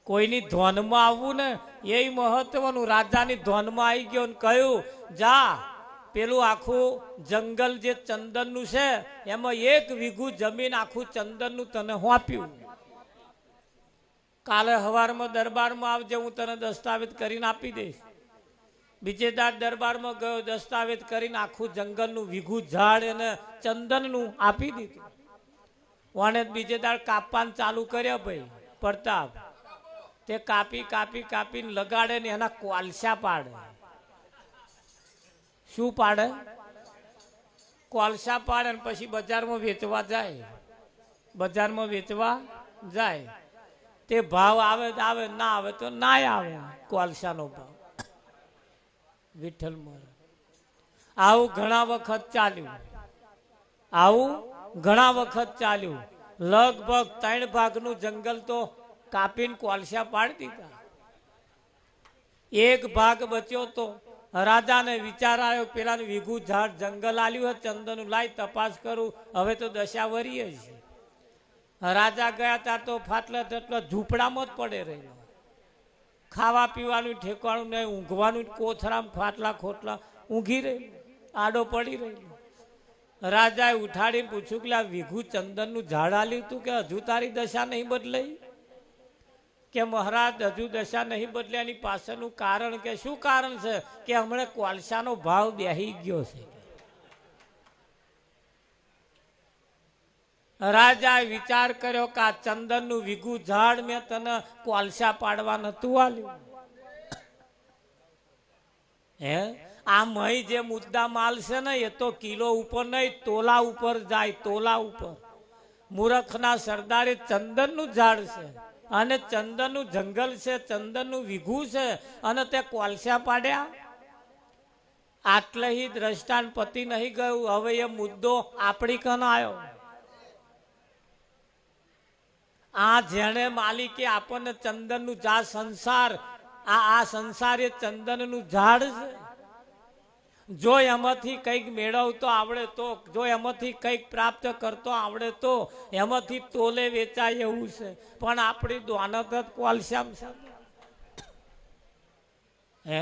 કોઈની ધોનમાં આવવું ને એ મહત્વનું. રાજાની ધોનમાં આવી ગયો ને કહ્યું જા પેલું આખું જંગલ જે ચંદનનું છે એમાં 1 વીઘું જમીન આખું ચંદનનું તને સોંપ્યું. કાલે સવારમાં દરબારમાં આવજે, હું તને દસ્તાવેજ કરીને આપી દઈશ. બીજે દાડ દરબારમાં ગયો, દસ્તાવેજ કરીને આખું જંગલનું વીઘું ઝાડ અને ચંદનનું આપી દીધું. વાણે બીજે દાડ કાપવાનું ચાલુ કર્યા ભાઈ પ્રતાપ. તે કાપીને લગાડે ને એના કોલસા પાડે. શું પાડે? કોલસા પાડે ને પછી બજારમાં વેચવા જાય. તે ભાવ આવે ના આવે તો ના આવે કોલસાનો ભાવ. વિઠ્ઠલ મારા આવું ઘણા વખત ચાલ્યું. લગભગ 3 ભાગનું જંગલ તો કાપીને કોલસા પાડી દીધા. 1 ભાગ બચ્યો તો રાજાને વિચાર આવ્યો પેલા વીઘું ઝાડ જંગલ આલ્યું હોય ચંદનનું, લાઈ તપાસ કરું, હવે તો દશા વરીએ છે. રાજા ગયા ત્યાં તો ફાટલા તેટલા ઝૂંપડામાં જ પડે રહેલો. ખાવા પીવાનું ઠેકાણું નહીં, ઊંઘવાનું કોથરામ ફાટલા ખોટલા ઊંઘી રહેલું, આડો પડી રહેલો. રાજાએ ઉઠાડીને પૂછ્યું કે આ વીઘું ચંદનનું ઝાડ આલ્યું તું કે હજુ તારી દશા નહીં બદલાઈ? કે મહારાજ હજુ દશા નહીં બદલ્યાની પાછળનું કારણ કે શું કારણ છે? કે હમણાં કોલસાનો ભાવ બેહી ગયો છે. રાજાએ વિચાર કર્યો કે આ ચંદનનું વીઘું ઝાડ મેં તને કોલસા પાડવા નતું આલ્યું. આ મહી જે મુદ્દા માલ છે ને એ તો કિલો ઉપર નહીં તોલા ઉપર જાય, તોલા ઉપર. મૂર્ખના સરદારે ચંદનનું ઝાડ છે અને ચંદનનું જંગલ છે, ચંદનનું વીઘું છે અને તે કોલસા પાડ્યા. આટલે ही દ્રષ્ટાંત પતિ નહીં ગયું. હવે એ મુદ્દો આપણી કન આવ્યો. આ જેણે માલિકે આપણને ચંદનનું ઝાડ સંસાર, આ સંસાર એ ચંદનનું ઝાડ છે. જો એમાંથી કંઈક મેળવતો આવડે તો, જો એમાંથી કંઈક પ્રાપ્ત કરતો આવડે તો એમાંથી તોલે વેચાય એવું છે. પણ આપણી દ્વાનત જ કોલશ્યામ છે. હે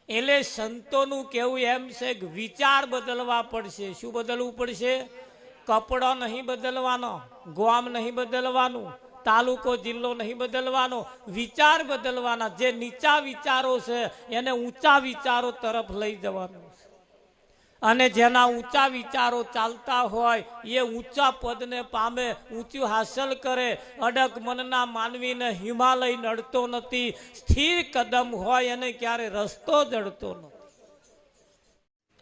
એટલે સંતોનું કેવું એમ છે કે વિચાર બદલવા પડશે. શું બદલવું પડશે? કપડો નહીં બદલવાનો, ગામ નહીં બદલવાનું, તાલુકો જિલ્લો નહીં બદલવાનો, વિચાર બદલવાના. જે નીચા વિચારો છે એને ઊંચા વિચારો તરફ લઈ જવાનું છે. અને જેના ઊંચા વિચારો ચાલતા હોય એ ઊંચા પદને પામે, ઊંચું હાંસલ કરે. અડગ મનના માનવીને હિમાલય નડતો નથી. સ્થિર કદમ હોય એને ક્યારે રસ્તો જડતો નથી.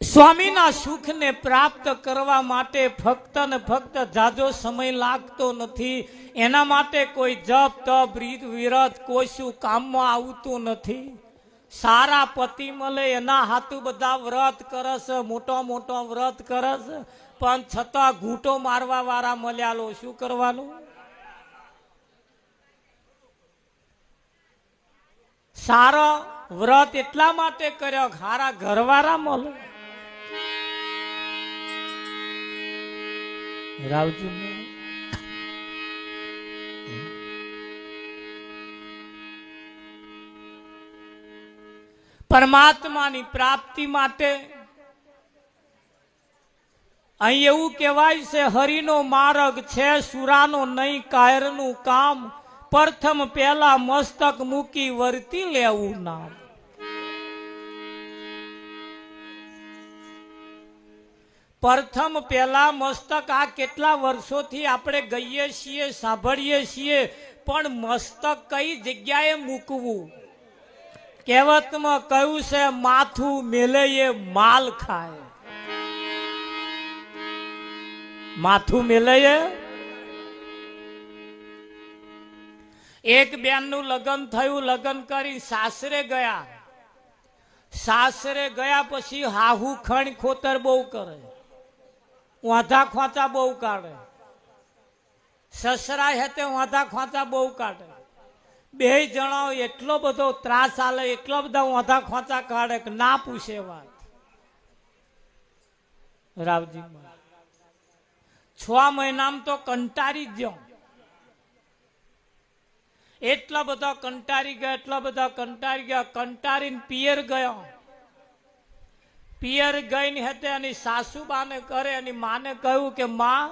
સ્વામીના સુખને પ્રાપ્ત કરવા માટે ફક્ત ને ફક્ત જાજો સમય લાગતો નથી. એના માટે કોઈ જપ તપ રીત વિરત કોઈ શું કામમાં આવતું નથી. સારા પતિ મળે એના હાથું બધા વ્રત કરે છે, મોટો મોટો વ્રત કરે છે, પણ છતાં ઘૂંટો મારવા વાળા મળ્યા લો. શું કરવાનું? સારો વ્રત એટલા માટે કર્યો સારા ઘરવાળા મળે. રાવજી પરમાત્માની પ્રાપ્તિ માટે અહીં એવું કહેવાય છે, હરિનો માર્ગ છે સુરાનો નહીં કાયરનું કામ. પ્રથમ પહેલા મસ્તક મૂકી વર્તી લેવું નામ. પ્રથમ પહેલા મસ્તક. આ કેટલા વર્ષોથી આપણે ગઈએ છીએ, સાંભળીએ છીએ, પણ મસ્તક કઈ જગ્યાએ મૂકવું? કહેવતમાં કહ્યું છે, માથું મેલે એ માલ ખાય. માથું મેલે એ. એક બેનનું લગ્ન થયું, લગ્ન કરી સાસરે ગયા. સાસરે ગયા પછી હાહુ ખણ ખોતર બહુ કરે, વાંધા ખોંચા બહુ કાઢે. સસરા હેતે વાંધા ખોંચા બહુ કાઢે. બે જણા એટલો બધો ત્રાસ આલે, એટલો બધા વાંધા ખોંચા કાઢે કે ના પૂછે વાત. રાવજી 6 મહિનામાં તો કંટાળી જ ગયો. એટલા બધા કંટાળી ગયા, એટલા બધા કંટાળી ગયા. કંટાળીને પિયર ગયો. પિયર ગઈને હતી એની સાસુબાને કરે, એની માને કહ્યું કે માં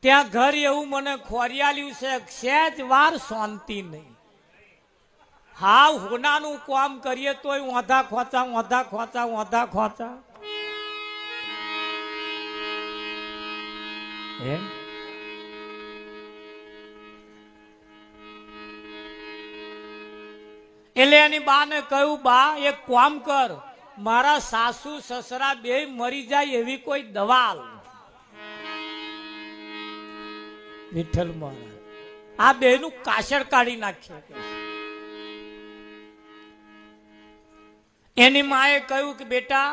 ત્યાં ઘર એવું મને ખોરિયાલ્યું છે, સહેજ વાર શાંતિ નહીં. હા હોનાનું કામ કરીએ તોય વાંધા ખોચા, વાંધા ખોચા, વાંધા ખોચા. એટલે એની બાને કહ્યું, બા એક કામ કર, મારા સાસુ સસરા બે મરી જાય એવી કોઈ દવા આલ. વિઠ્ઠલ મહારાજ આ બેનું કાસળ કાઢી નાખીએ. એની માએ કહ્યું કે બેટા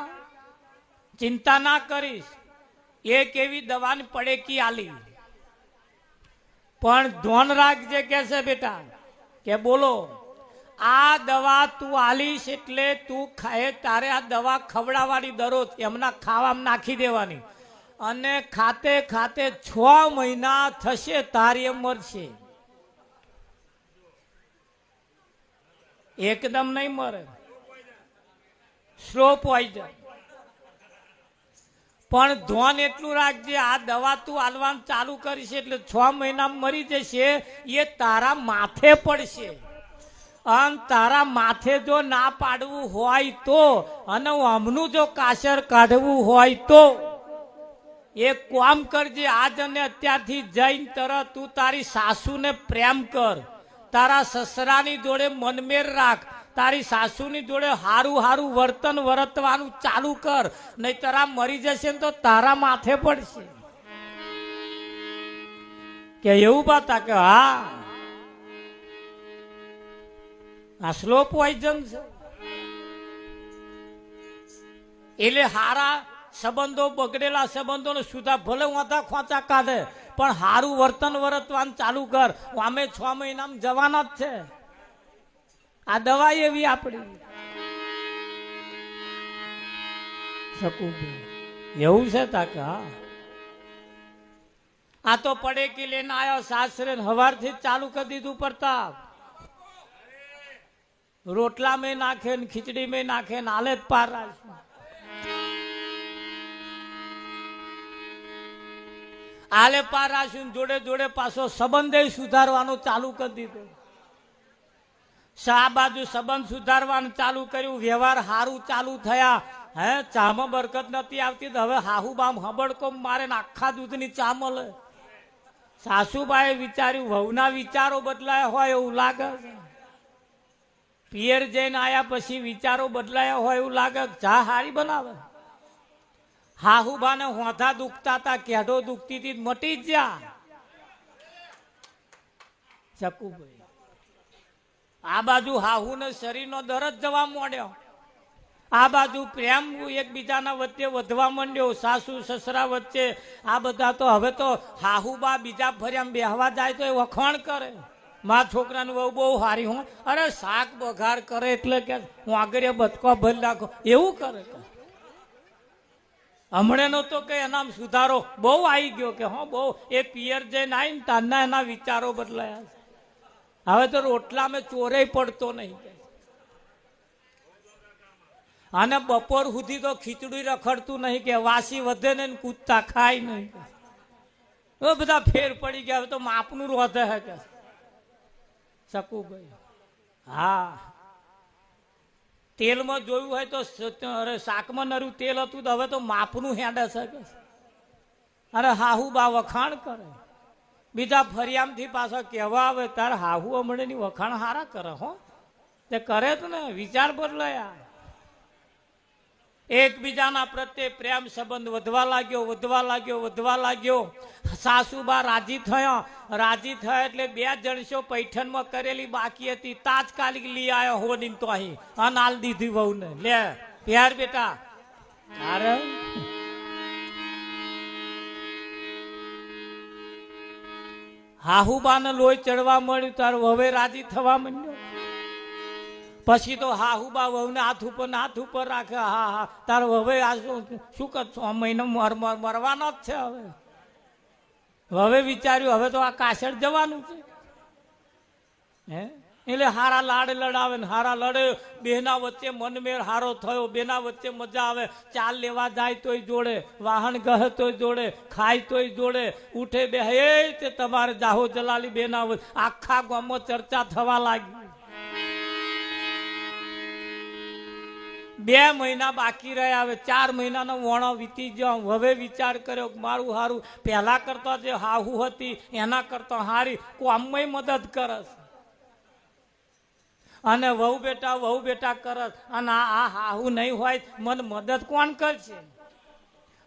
ચિંતા ના કરીશ, એક એવી દવાની પડેકી આલી, પણ ધ્યાન રાખજે કે છે બેટા કે બોલો આ દવા તું આલીશ એટલે તું ખાય તારે આ દવા ખવડાવવાની દરરોજ એમના ખાવામાં નાખી દેવાની, અને ખાતે ખાતે 6 મહિના થશે તારે મરશે. એકદમ નહીં મરે, સ્લો પોઈઝન. પણ ધ્યાન એટલું રાખજે, આ દવા તું આલવાનું ચાલુ કરીશ એટલે 6 મહિનામાં મરી જશે. એ તારા માથે પડશે, અને તારા માથે જો ના પાડવું હોય તો, અને હમનું જો કાસર કાઢવું હોય તો એક કામ કરજે, આજ અને અત્યારથી જઈને તરત તું તારી સાસુને પ્રેમ કર, તારા સસરાની જોડે મનમેર રાખ, તારી સાસુની જોડે હારું હારું વર્તન વર્તવાનું ચાલુ કર, નહીં તારા મરી જશે ને તો તારા માથે પડશે. કે એવું બાતા કે હા આ સ્લો પોઈઝન છે. એટલે હારા સંબંધો બગડેલા સંબંધોને સુધા ભલે વાંધા ખોંચા કાઢે પણ હારું વર્તન વર્તવાનું ચાલુ કર. અમે 6 મહિનામાં જવાના જ છે. આ દવા એવી આપણી શકુભાઈ એવું છે તાકા. આ તો પડે કે લઈને આવ્યો સાસરે હવારથી જ ચાલુ કરી દીધું પ્રતાપ. રોટલા મેં નાખે ને ખીચડી મેં નાખે ને હાલે જ પાર રાખશું. હાલે પાર રાખશું જોડે જોડે પાછો સંબંધ સુધારવાનું ચાલુ કરી દીધું. આ બાજુ સંબંધ સુધારવાનું ચાલુ કર્યું, વ્યવહાર સારું ચાલુ થયા. હે ચામાં બરકત નથી આવતી, હવે હાહુ બામ હબડકો મારે ને આખા દૂધની ચા મળે. સાસુબાએ વિચાર્યું વહુના વિચારો બદલાયા હોય એવું લાગે. પિયર જઈને આયા પછી વિચારો બદલાયા હોય એવું લાગે. ચા હારી બનાવે. હાહુબાને હોઠા દુખતા હતા, કેઢો દુખતી હતી, મટી જ જા. શકુભાઈ આ બાજુ હાહુને શરીરનો દરદ જવા માંડ્યો, આ બાજુ પ્રેમ એકબીજાના વચ્ચે વધવા માંડ્યો. સાસુ સસરા વચ્ચે આ બધા તો હવે તો હાહુબા બીજા ફર્યા બેહવા જાય તો એ વખાણ કરે. મા છોકરાનું બહુ બહુ હારી હું અરે શાક બઘાર કરે એટલે કે હું આગળ બચકો ભરી નાખો એવું કરે. હમણાંનો તો કે એના સુધારો બહુ આવી ગયો કે હા બહુ. એ પિયર જઈને આવીને તારના એના વિચારો બદલાયા. હવે તો રોટલામાં ચોરે પડતો નહીં. અને બપોર સુધી તો ખીચડી રખડતું નહીં કે વાસી વધે ને કૂદતા ખાય નહીં. બધા ફેર પડી ગયા. હવે તો માપનું રોધે હે કે શકુભાઈ. હા તેલમાં જોયું હોય તો શાકમાં નરું તેલ હતું, હવે તો માપનું હેડે છે. અરે હાહુ બા વખાણ કરે. બીજા ફરિયામથી પાછા કહેવા આવે તારે હાહુ હમણાંની વખાણ હારા કરે. હો તે કરે જ ને, વિચાર બદલાયા. એકબીજાના પ્રત્યે પ્રેમ સંબંધ વધવા લાગ્યો, વધવા લાગ્યો, વધવા લાગ્યો. સાસુબા રાજી થયા એટલે 2 જણસો પૈઠણમાં કરેલી બાકી હતી તાત્કાલિક લઈ આવ્યો હોની તો અહીં અનાલ દીધી વહુને. લે પ્યાર બેટા. અરે હાહુબાને લોહી ચડવા મળ્યું તાર હવે રાજી થવા માંડ્યો. પછી તો હાહુબા વહુને હાથ ઉપર રાખે. હા હા તાર હવે આ શું કર 6 મહિના મરવાનો જ છે. હવે વિચાર્યું હવે તો આ કાશળ જવાનું છે. હે એટલે હારા લાડ લડાવે ને હારા લડે. બેના વચ્ચે મનમેર હારો થયો, બેના વચ્ચે મજા આવે. ચાલ લેવા જાય તોય જોડે, વાહન ગહે તોય જોડે, ખાય તોય જોડે, ઉઠે બે તે તમારે જાહો જલાલી બેના વચ્ચે આખા ગામમાં ચર્ચા થવા લાગી. 2 મહિના બાકી રહ્યા. હવે 4 મહિનાનો વણો વીતી ગયો. હવે વિચાર કર્યો મારું હારું પહેલા કરતા જે હાહુ હતી એના કરતા હારી કોમમાં મદદ કરસ. અને વહુ બેટા કરસ. અને આ હાહુ નહીં હોય મને મદદ કોણ કરશે?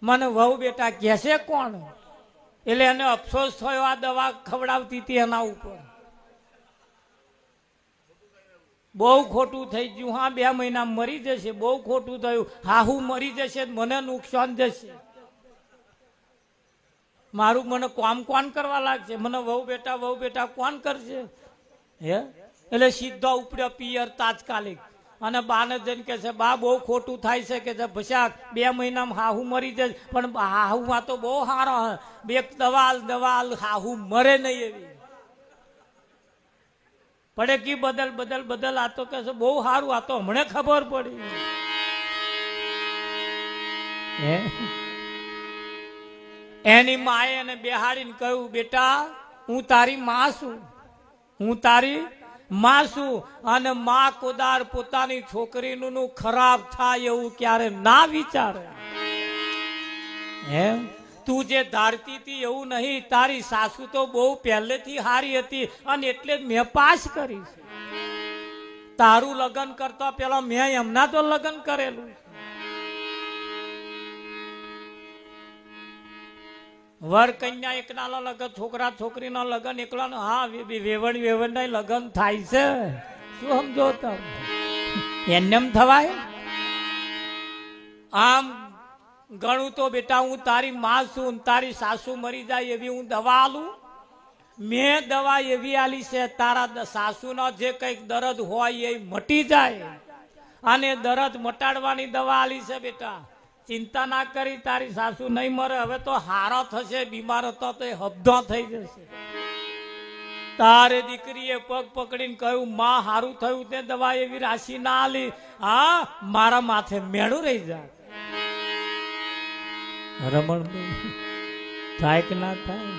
મને વહુ બેટા કહેશે કોણ? એટલે એને અફસોસ થયો આ દવા ખવડાવતી હતી એના ઉપર. બહુ ખોટું થઈ ગયું. હા 2 મહિના મરી જશે, બહુ ખોટું થયું. હાહુ મરી જશે મને નુકસાન જશે. મારું મને કામ કોણ કરવા લાગશે? મને વહુ બેટા કોણ કરશે? હે એટલે સીધો ઉપડ્યો પિયર તાત્કાલિક. અને બાને જઈને કે છે બા બહુ ખોટું થાય છે કે છે ભસાક 2 મહિનામાં હાહુ મરી જશે. પણ હાહુમાં તો બહુ સારો હે, 2 દવા હાહુ મરે નહીં એવી પડે કી બદલ. આ તો કે છે બહુ સારું. આ તો હમણાં ખબર પડી. એની માએ એને બેહાડીને કહ્યું બેટા હું તારી માં છું. અને માં કોદાર પોતાની છોકરીનું ખરાબ થાય એવું ક્યારે ના વિચારે. એમ તું જે ધારતી હતી એવું નહીં. તારી સાસુ તો બહુ પહેલેથી હારી હતી અને એટલે જ મેં પાસ કરી છે. તારું લગ્ન કરતા પેલા મેં એમના તો લગ્ન કરેલું. વર કન્યા એકના લગ્ન, છોકરા છોકરીના લગ્ન એકલા. હા વેવણ લગ્ન થાય છે. શું સમજો તમે? એમ થવાય. આમ ગણું તો બેટા હું તારી માં છું ને તારી સાસુ મરી જાય એવી હું દવા આલું? મેં દવા એવી આલી છે તારા સાસુનો જે કંઈક દર્દ હોય એ મટી જાય, અને દર્દ મટાડવાની દવા આલી છે બેટા. ચિંતા ના કરી, તારી સાસુ નહીં મરે. હવે તો હારો થશે, બીમાર હતો તો એ હબધો થઈ જશે. તારે દીકરીએ પગ પકડીને કહ્યું, માં હારું થયું તે દવા એવી રાશિ ના આલી. હા, મારા માથે મેળું રહી જાય. રમણ થાય કે ના થાય?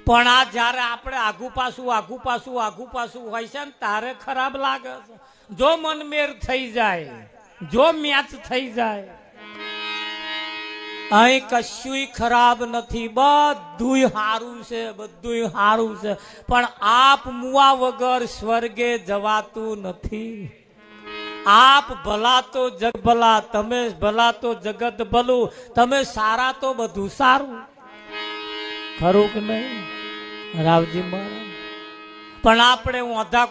પણ આ જયારે આપણે આગુ પાછું હોય છે ને તારે ખરાબ લાગે છે. જો મનમેર થઈ જાય, જો મેચ થઈ જાય, અહીં કશુંય ખરાબ નથી, બધુંય હારું છે, બધુંય હારું છે. પણ આપ મુવા વગર સ્વર્ગે જવાતું નથી. આપ ભલા તો જગ ભલા, તમે ભલા તો જગત ભલું, તમે સારા તો બધું સારું. ખરું કે નહીં રાવજી મહારાજ? પણ આપણે ઓંધા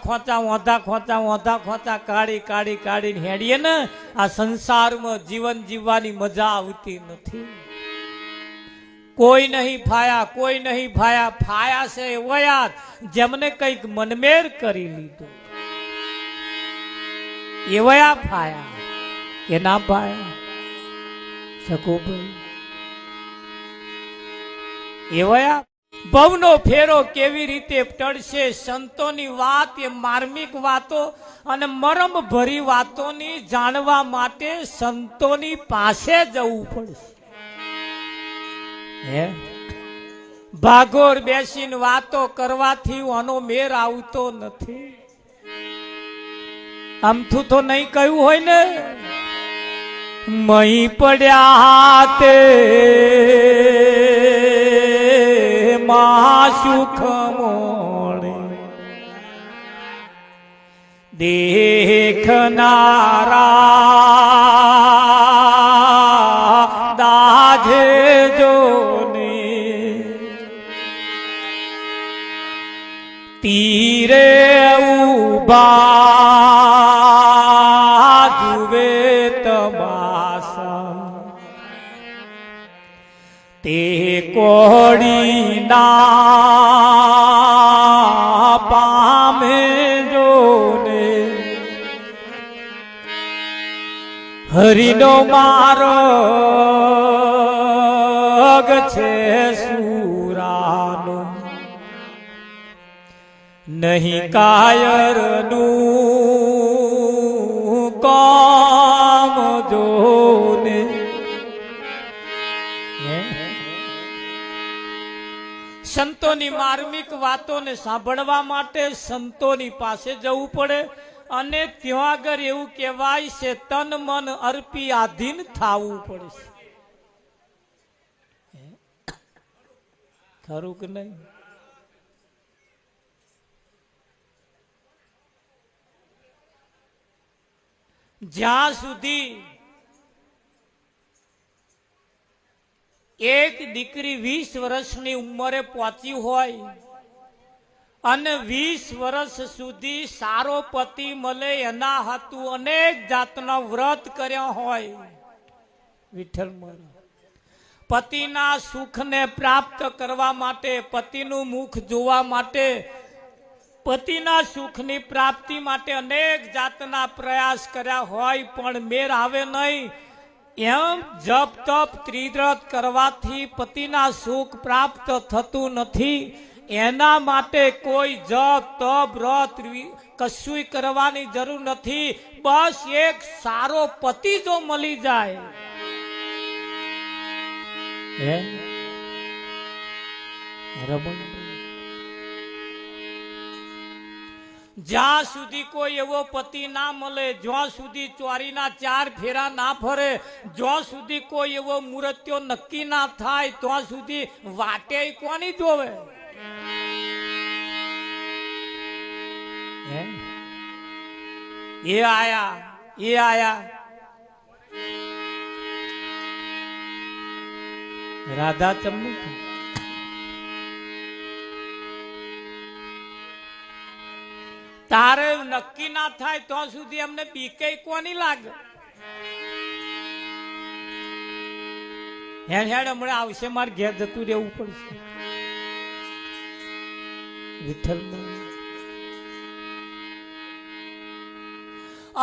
ખોંચા કાઢીને હેડીએ ને, આ સંસારમાં જીવન જીવવાની મજા આવતી નથી. કોઈ નહીં ફાયા, ફાયા છે એવા જેમને કંઈક મનમેર કરી લીધું, એવા ફાયા કે ના ફાયા સકોભાઈ? એવા ભવનો ફેરો કેવી રીતે ટળશે? સંતોની વાત એ માર્મિક વાતો અને મરમ ભરી વાતોની જાણવા માટે સંતોની પાસે જવું પડશે. હે ભાગોર બેસીને વાતો કરવાથી આનો મેર આવતો નથી. આમથું તો નહીં કહ્યું હોય ને, મહી પડ્યા હાથે માં સુખ મોળે, દેખનારા દાજે જોને, તીરે ઉભા જુએ તમાસા, તે કોડી ના પામે જોને, હરિનો માર્ગ છે સુરાનો, નહીં કાયરનું કામ જોને. સંતોની માર્મિક વાતોને સાંભળવા માટે સંતોની પાસે જવું પડે, અને ત્યાં આગળ એવું કહેવાય છે તન મન અર્પી આધીન થવું પડશે. ખરું કે નહીં? જ્યાં સુધી એક દીકરી 20 વર્ષની ઉંમરે પહોંચી હોય અને 20 વર્ષ સુધી સારો પતિ મળે એના હાટુ અનેક જાતના વ્રત કર્યા હોય, વિઠ્ઠલ મહારાજ પતિના સુખને પ્રાપ્ત કરવા માટે, પતિનું મુખ જોવા માટે, પતિના સુખની પ્રાપ્તિ માટે અનેક જાતના પ્રયાસ કર્યા હોય, પણ મેર આવે નહીં. એમ જપ તપ ત્રિવ્રત કરવાથી પતિના સુખ પ્રાપ્ત થતું નથી. એના માટે કોઈ જપ તપ વ્રત કશું કરવાની જરૂર નથી. બસ એક સારો પતિ જો મળી જાય, જ્યાં સુધી કોઈ એવો પતિ ના મળે, જ્યાં સુધી ચોરીના 4 ફેરા ના ફરે, જ્યાં સુધી કોઈ એવો મૂર્ત્યો નક્કી ના થાય, ત્યાં સુધી વાટે કોની જોવે? એ આયા રાધા ચમની તારે નક્કી ના થાય ત્યાં સુધી અમને બીકે કોની લાગે? હેડ હમણાં આવશે, મારે ઘેર જતું રહેવું પડશે. વિઠ્ઠલ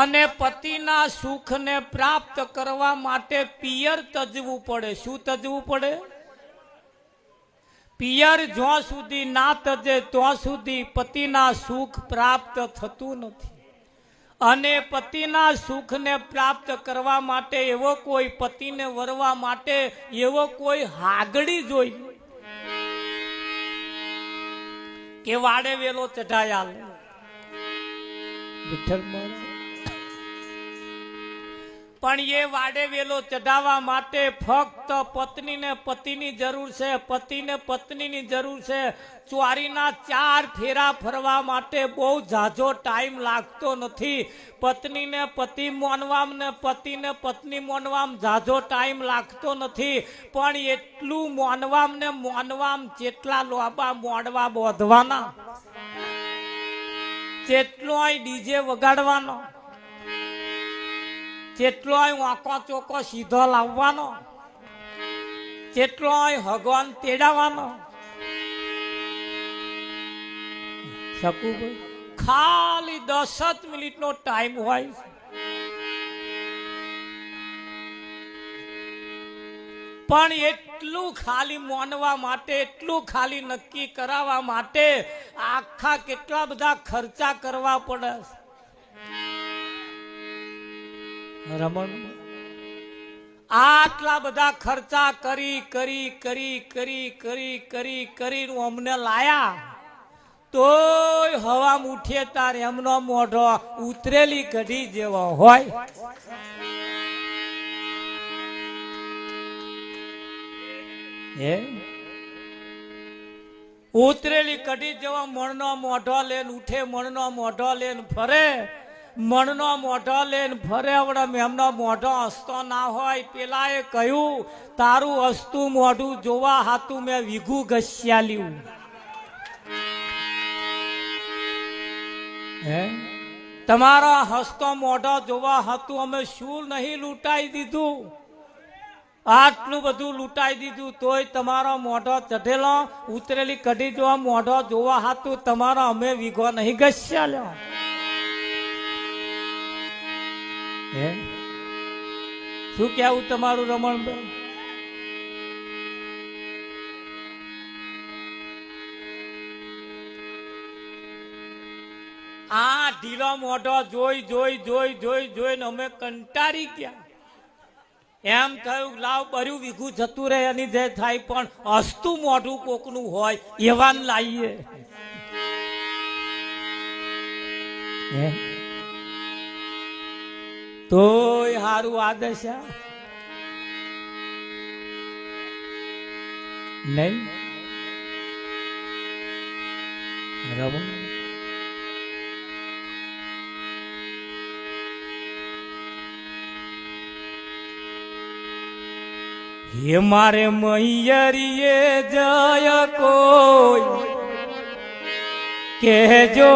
અને પતિના સુખને પ્રાપ્ત કરવા માટે પિયર તજવું પડે. શું તજવું પડે? પિયર જ્યાં સુધી ના તજે ત્યાં સુધી પતિના સુખ પ્રાપ્ત થતું નથી. અને પતિના સુખને પ્રાપ્ત કરવા માટે એવો કોઈ, પતિને વરવા માટે એવો કોઈ હાગડી જોઈએ કે વાડે વેલો ચઢાયા. પણ એ વાડે વેલો ચઢાવવા માટે ફક્ત પત્નીને પતિની જરૂર છે, પતિને પત્નીની જરૂર છે. ચોરીના 4 ફેરા ફરવા માટે બહુ ઝાઝો ટાઈમ લાગતો નથી. પત્નીને પતિ માનવામ ને પતિને પત્ની માનવામ ઝાઝો ટાઈમ લાગતો નથી. પણ એટલું માનવામ ને માનવામ જેટલા લોબા મોડવા બોધવાના, જેટલો ડીજે વગાડવાનો, જેટલો વાંકો ચોકો સીધો લાવવાનો, જેટલો ભગવાન તેડાવવાનો. ખાલી 10 મિનિટનો ટાઈમ હોય. પણ એટલું ખાલી માનવા માટે, એટલું ખાલી નક્કી કરાવવા માટે આખા કેટલા બધા ખર્ચા કરવા પડે. રમણ આટલા બધા ખર્ચા કરી કરી કરી કરી કરી કરી કરી અમને લાયા, તોય હવા ઉઠે તાર એમનો મોઢો ઉતરેલી કઢી જેવો હોય. ઉતરેલી કઢી જેવો મણનો મોઢો લઈને ઉઠે, મણનો મોઢો લઈને ફરે, મણનો મોઢો લઈને ફરે. આવડે એમનો મોઢો હસતો ના હોય. પેલાએ કહ્યું, તારું હસતું મોઢું જોવા હાતું મેં વીઘું ઘસ્યાલ્યું. તમારો હસતો મોઢો જોવા હતું અમે શું નહીં લૂંટાઈ દીધું? આટલું બધું લૂંટાઈ દીધું તોય તમારો મોઢો ચઢેલો, ઉતરેલી કઢી જોવા મોઢો જોવા હતું તમારો અમે વીઘો નહીં ઘસ્યાલ્યો. શું કેવું તમારું રમણભાઈ? આ ઢીલો મોઢો જોઈ જોઈ જોઈ જોઈ જોઈને અમે કંટાળી ગયા. એમ થયું લાવ બર્યું વીઘું જતું રહે એની જે થાય, પણ હસતું મોઢું કોકનું હોય એવાન લાવીએ. તોય હારું આદર્શ નહીં રમણ. હે મારે મૈયરીએ જય કોઈ કહેજો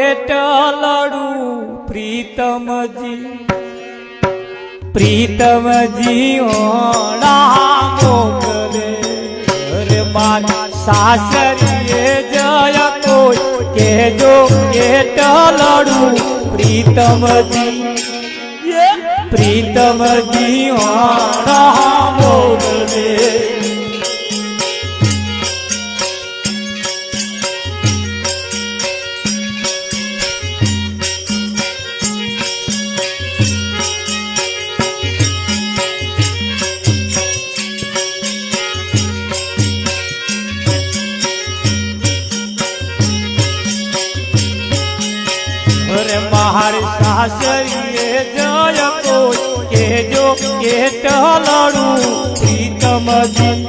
એટલડું પ્રીતમજી, પ્રીતમજી ઓણા મોકલે. રે મારા સાસરીએ જય કોઈ કહેજો એટલડું પ્રીતમજી, પ્રીતમજી ઓણા મોકલે. મારી સાસરીએ જય કોઈ કહેજો કેટલડું પ્રીતમજી,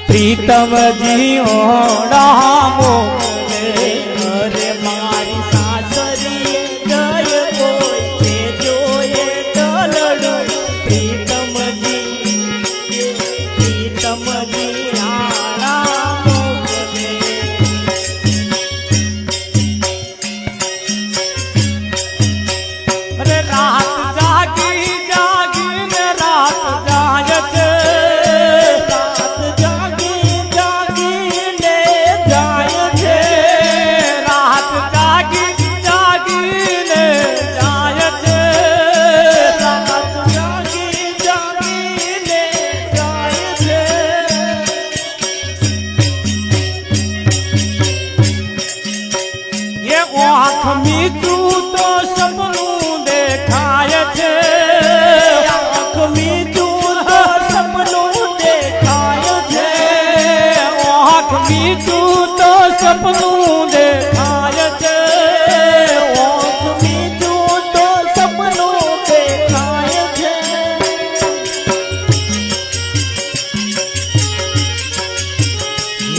પ્રીતમજી ઓણા મોકલે. અરે મારી સાસરીએ જય કોઈ કહેજો એટલડું પ્રીતમજી, પ્રીતમજી આણા મોકલે. રાત જાગી જાગીને રાત જાય છે, આંખ મીઠું તો સપનું દેખાય છે, આંખ મીઠું તો સપનું દેખાય છે, આંખ મીઠું તો સપનું દેખાય છે, આંખ મીઠું તો સપનું દેખાય છે.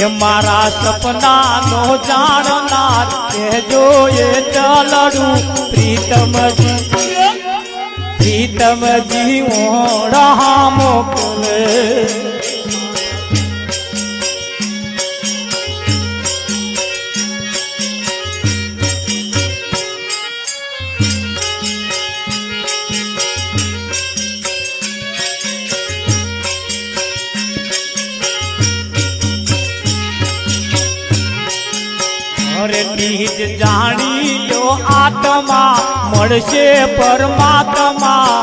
એ મારા સપનાનો જાણનાર કહેજો એ ચાલડું પ્રીતમજી, પ્રીતમજી ઓળા મોકલે. અરે નીજ જાણી લો આત્મા મળશે પરમાત્મા,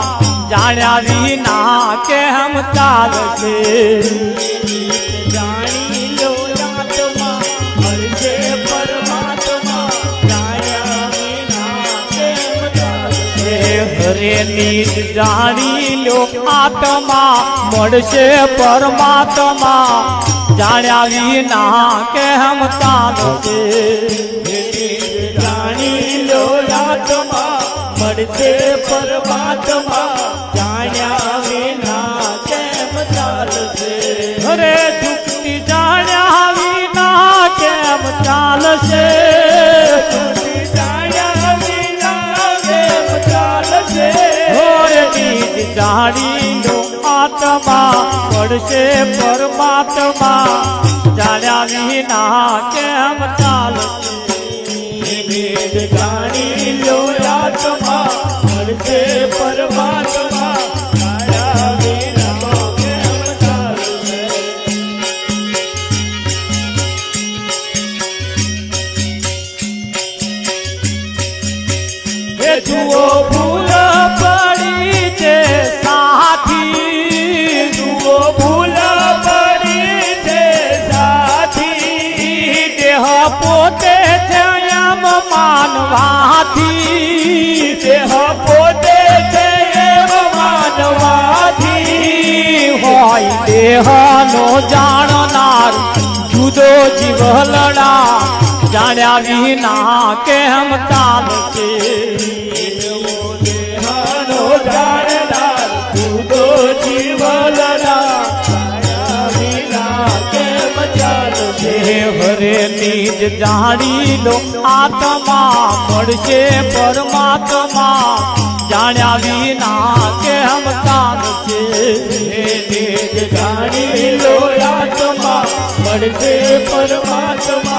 જાણ્યા વિના કેમ ચાલશે. જાણી લો આત્મા મળશે પરમાત્મા, જાણ્યા વિના કેમ ચાલશે. હરે નીજ જાણી લો આત્મા મળશે પરમાત્મા, જાણ્યા વિના કેમ ચાલશે. જાણી લો આત્મા મળશે પરમાત્મા, જાણ્યા વિના કેમ ચાલશે. અરે દુઃખથી જાણ્યા વિના કેમ ચાલશે, દુઃખથી જાણ્યા વિના કેમ ચાલશે. અરે નીજ જાણી લો આત્મા મળશે પરમાત્મા, જાણ્યા વિના કેમ ચાલશે. જાણી લો આત્મા મળશે પરમાત્મા, જાણ્યા વિના કેમ ચાલશે. એ જુઓ ભૂલ પડી છે સાથી, જુઓ ભૂલ પડી છે સાથી, દેહ પોતે છે એમ માનવાથી, દેહ પોતે છે એમ માનવાથી, હોય દેહનો જાણનાર જુદો જીવલડા, જાણ્યા વિના કેમ ચાલશે. દેહનો જાણનાર જુદો જીવલડા, જાણ્યા વિના કેમ ચાલશે. હરે નીજ જાણી લો આત્મા મળશે પરમાત્મા, જાણ્યા વિના કેમ ચાલશે. નીજ જાણી લો આત્મા મળશે પરમાત્મા,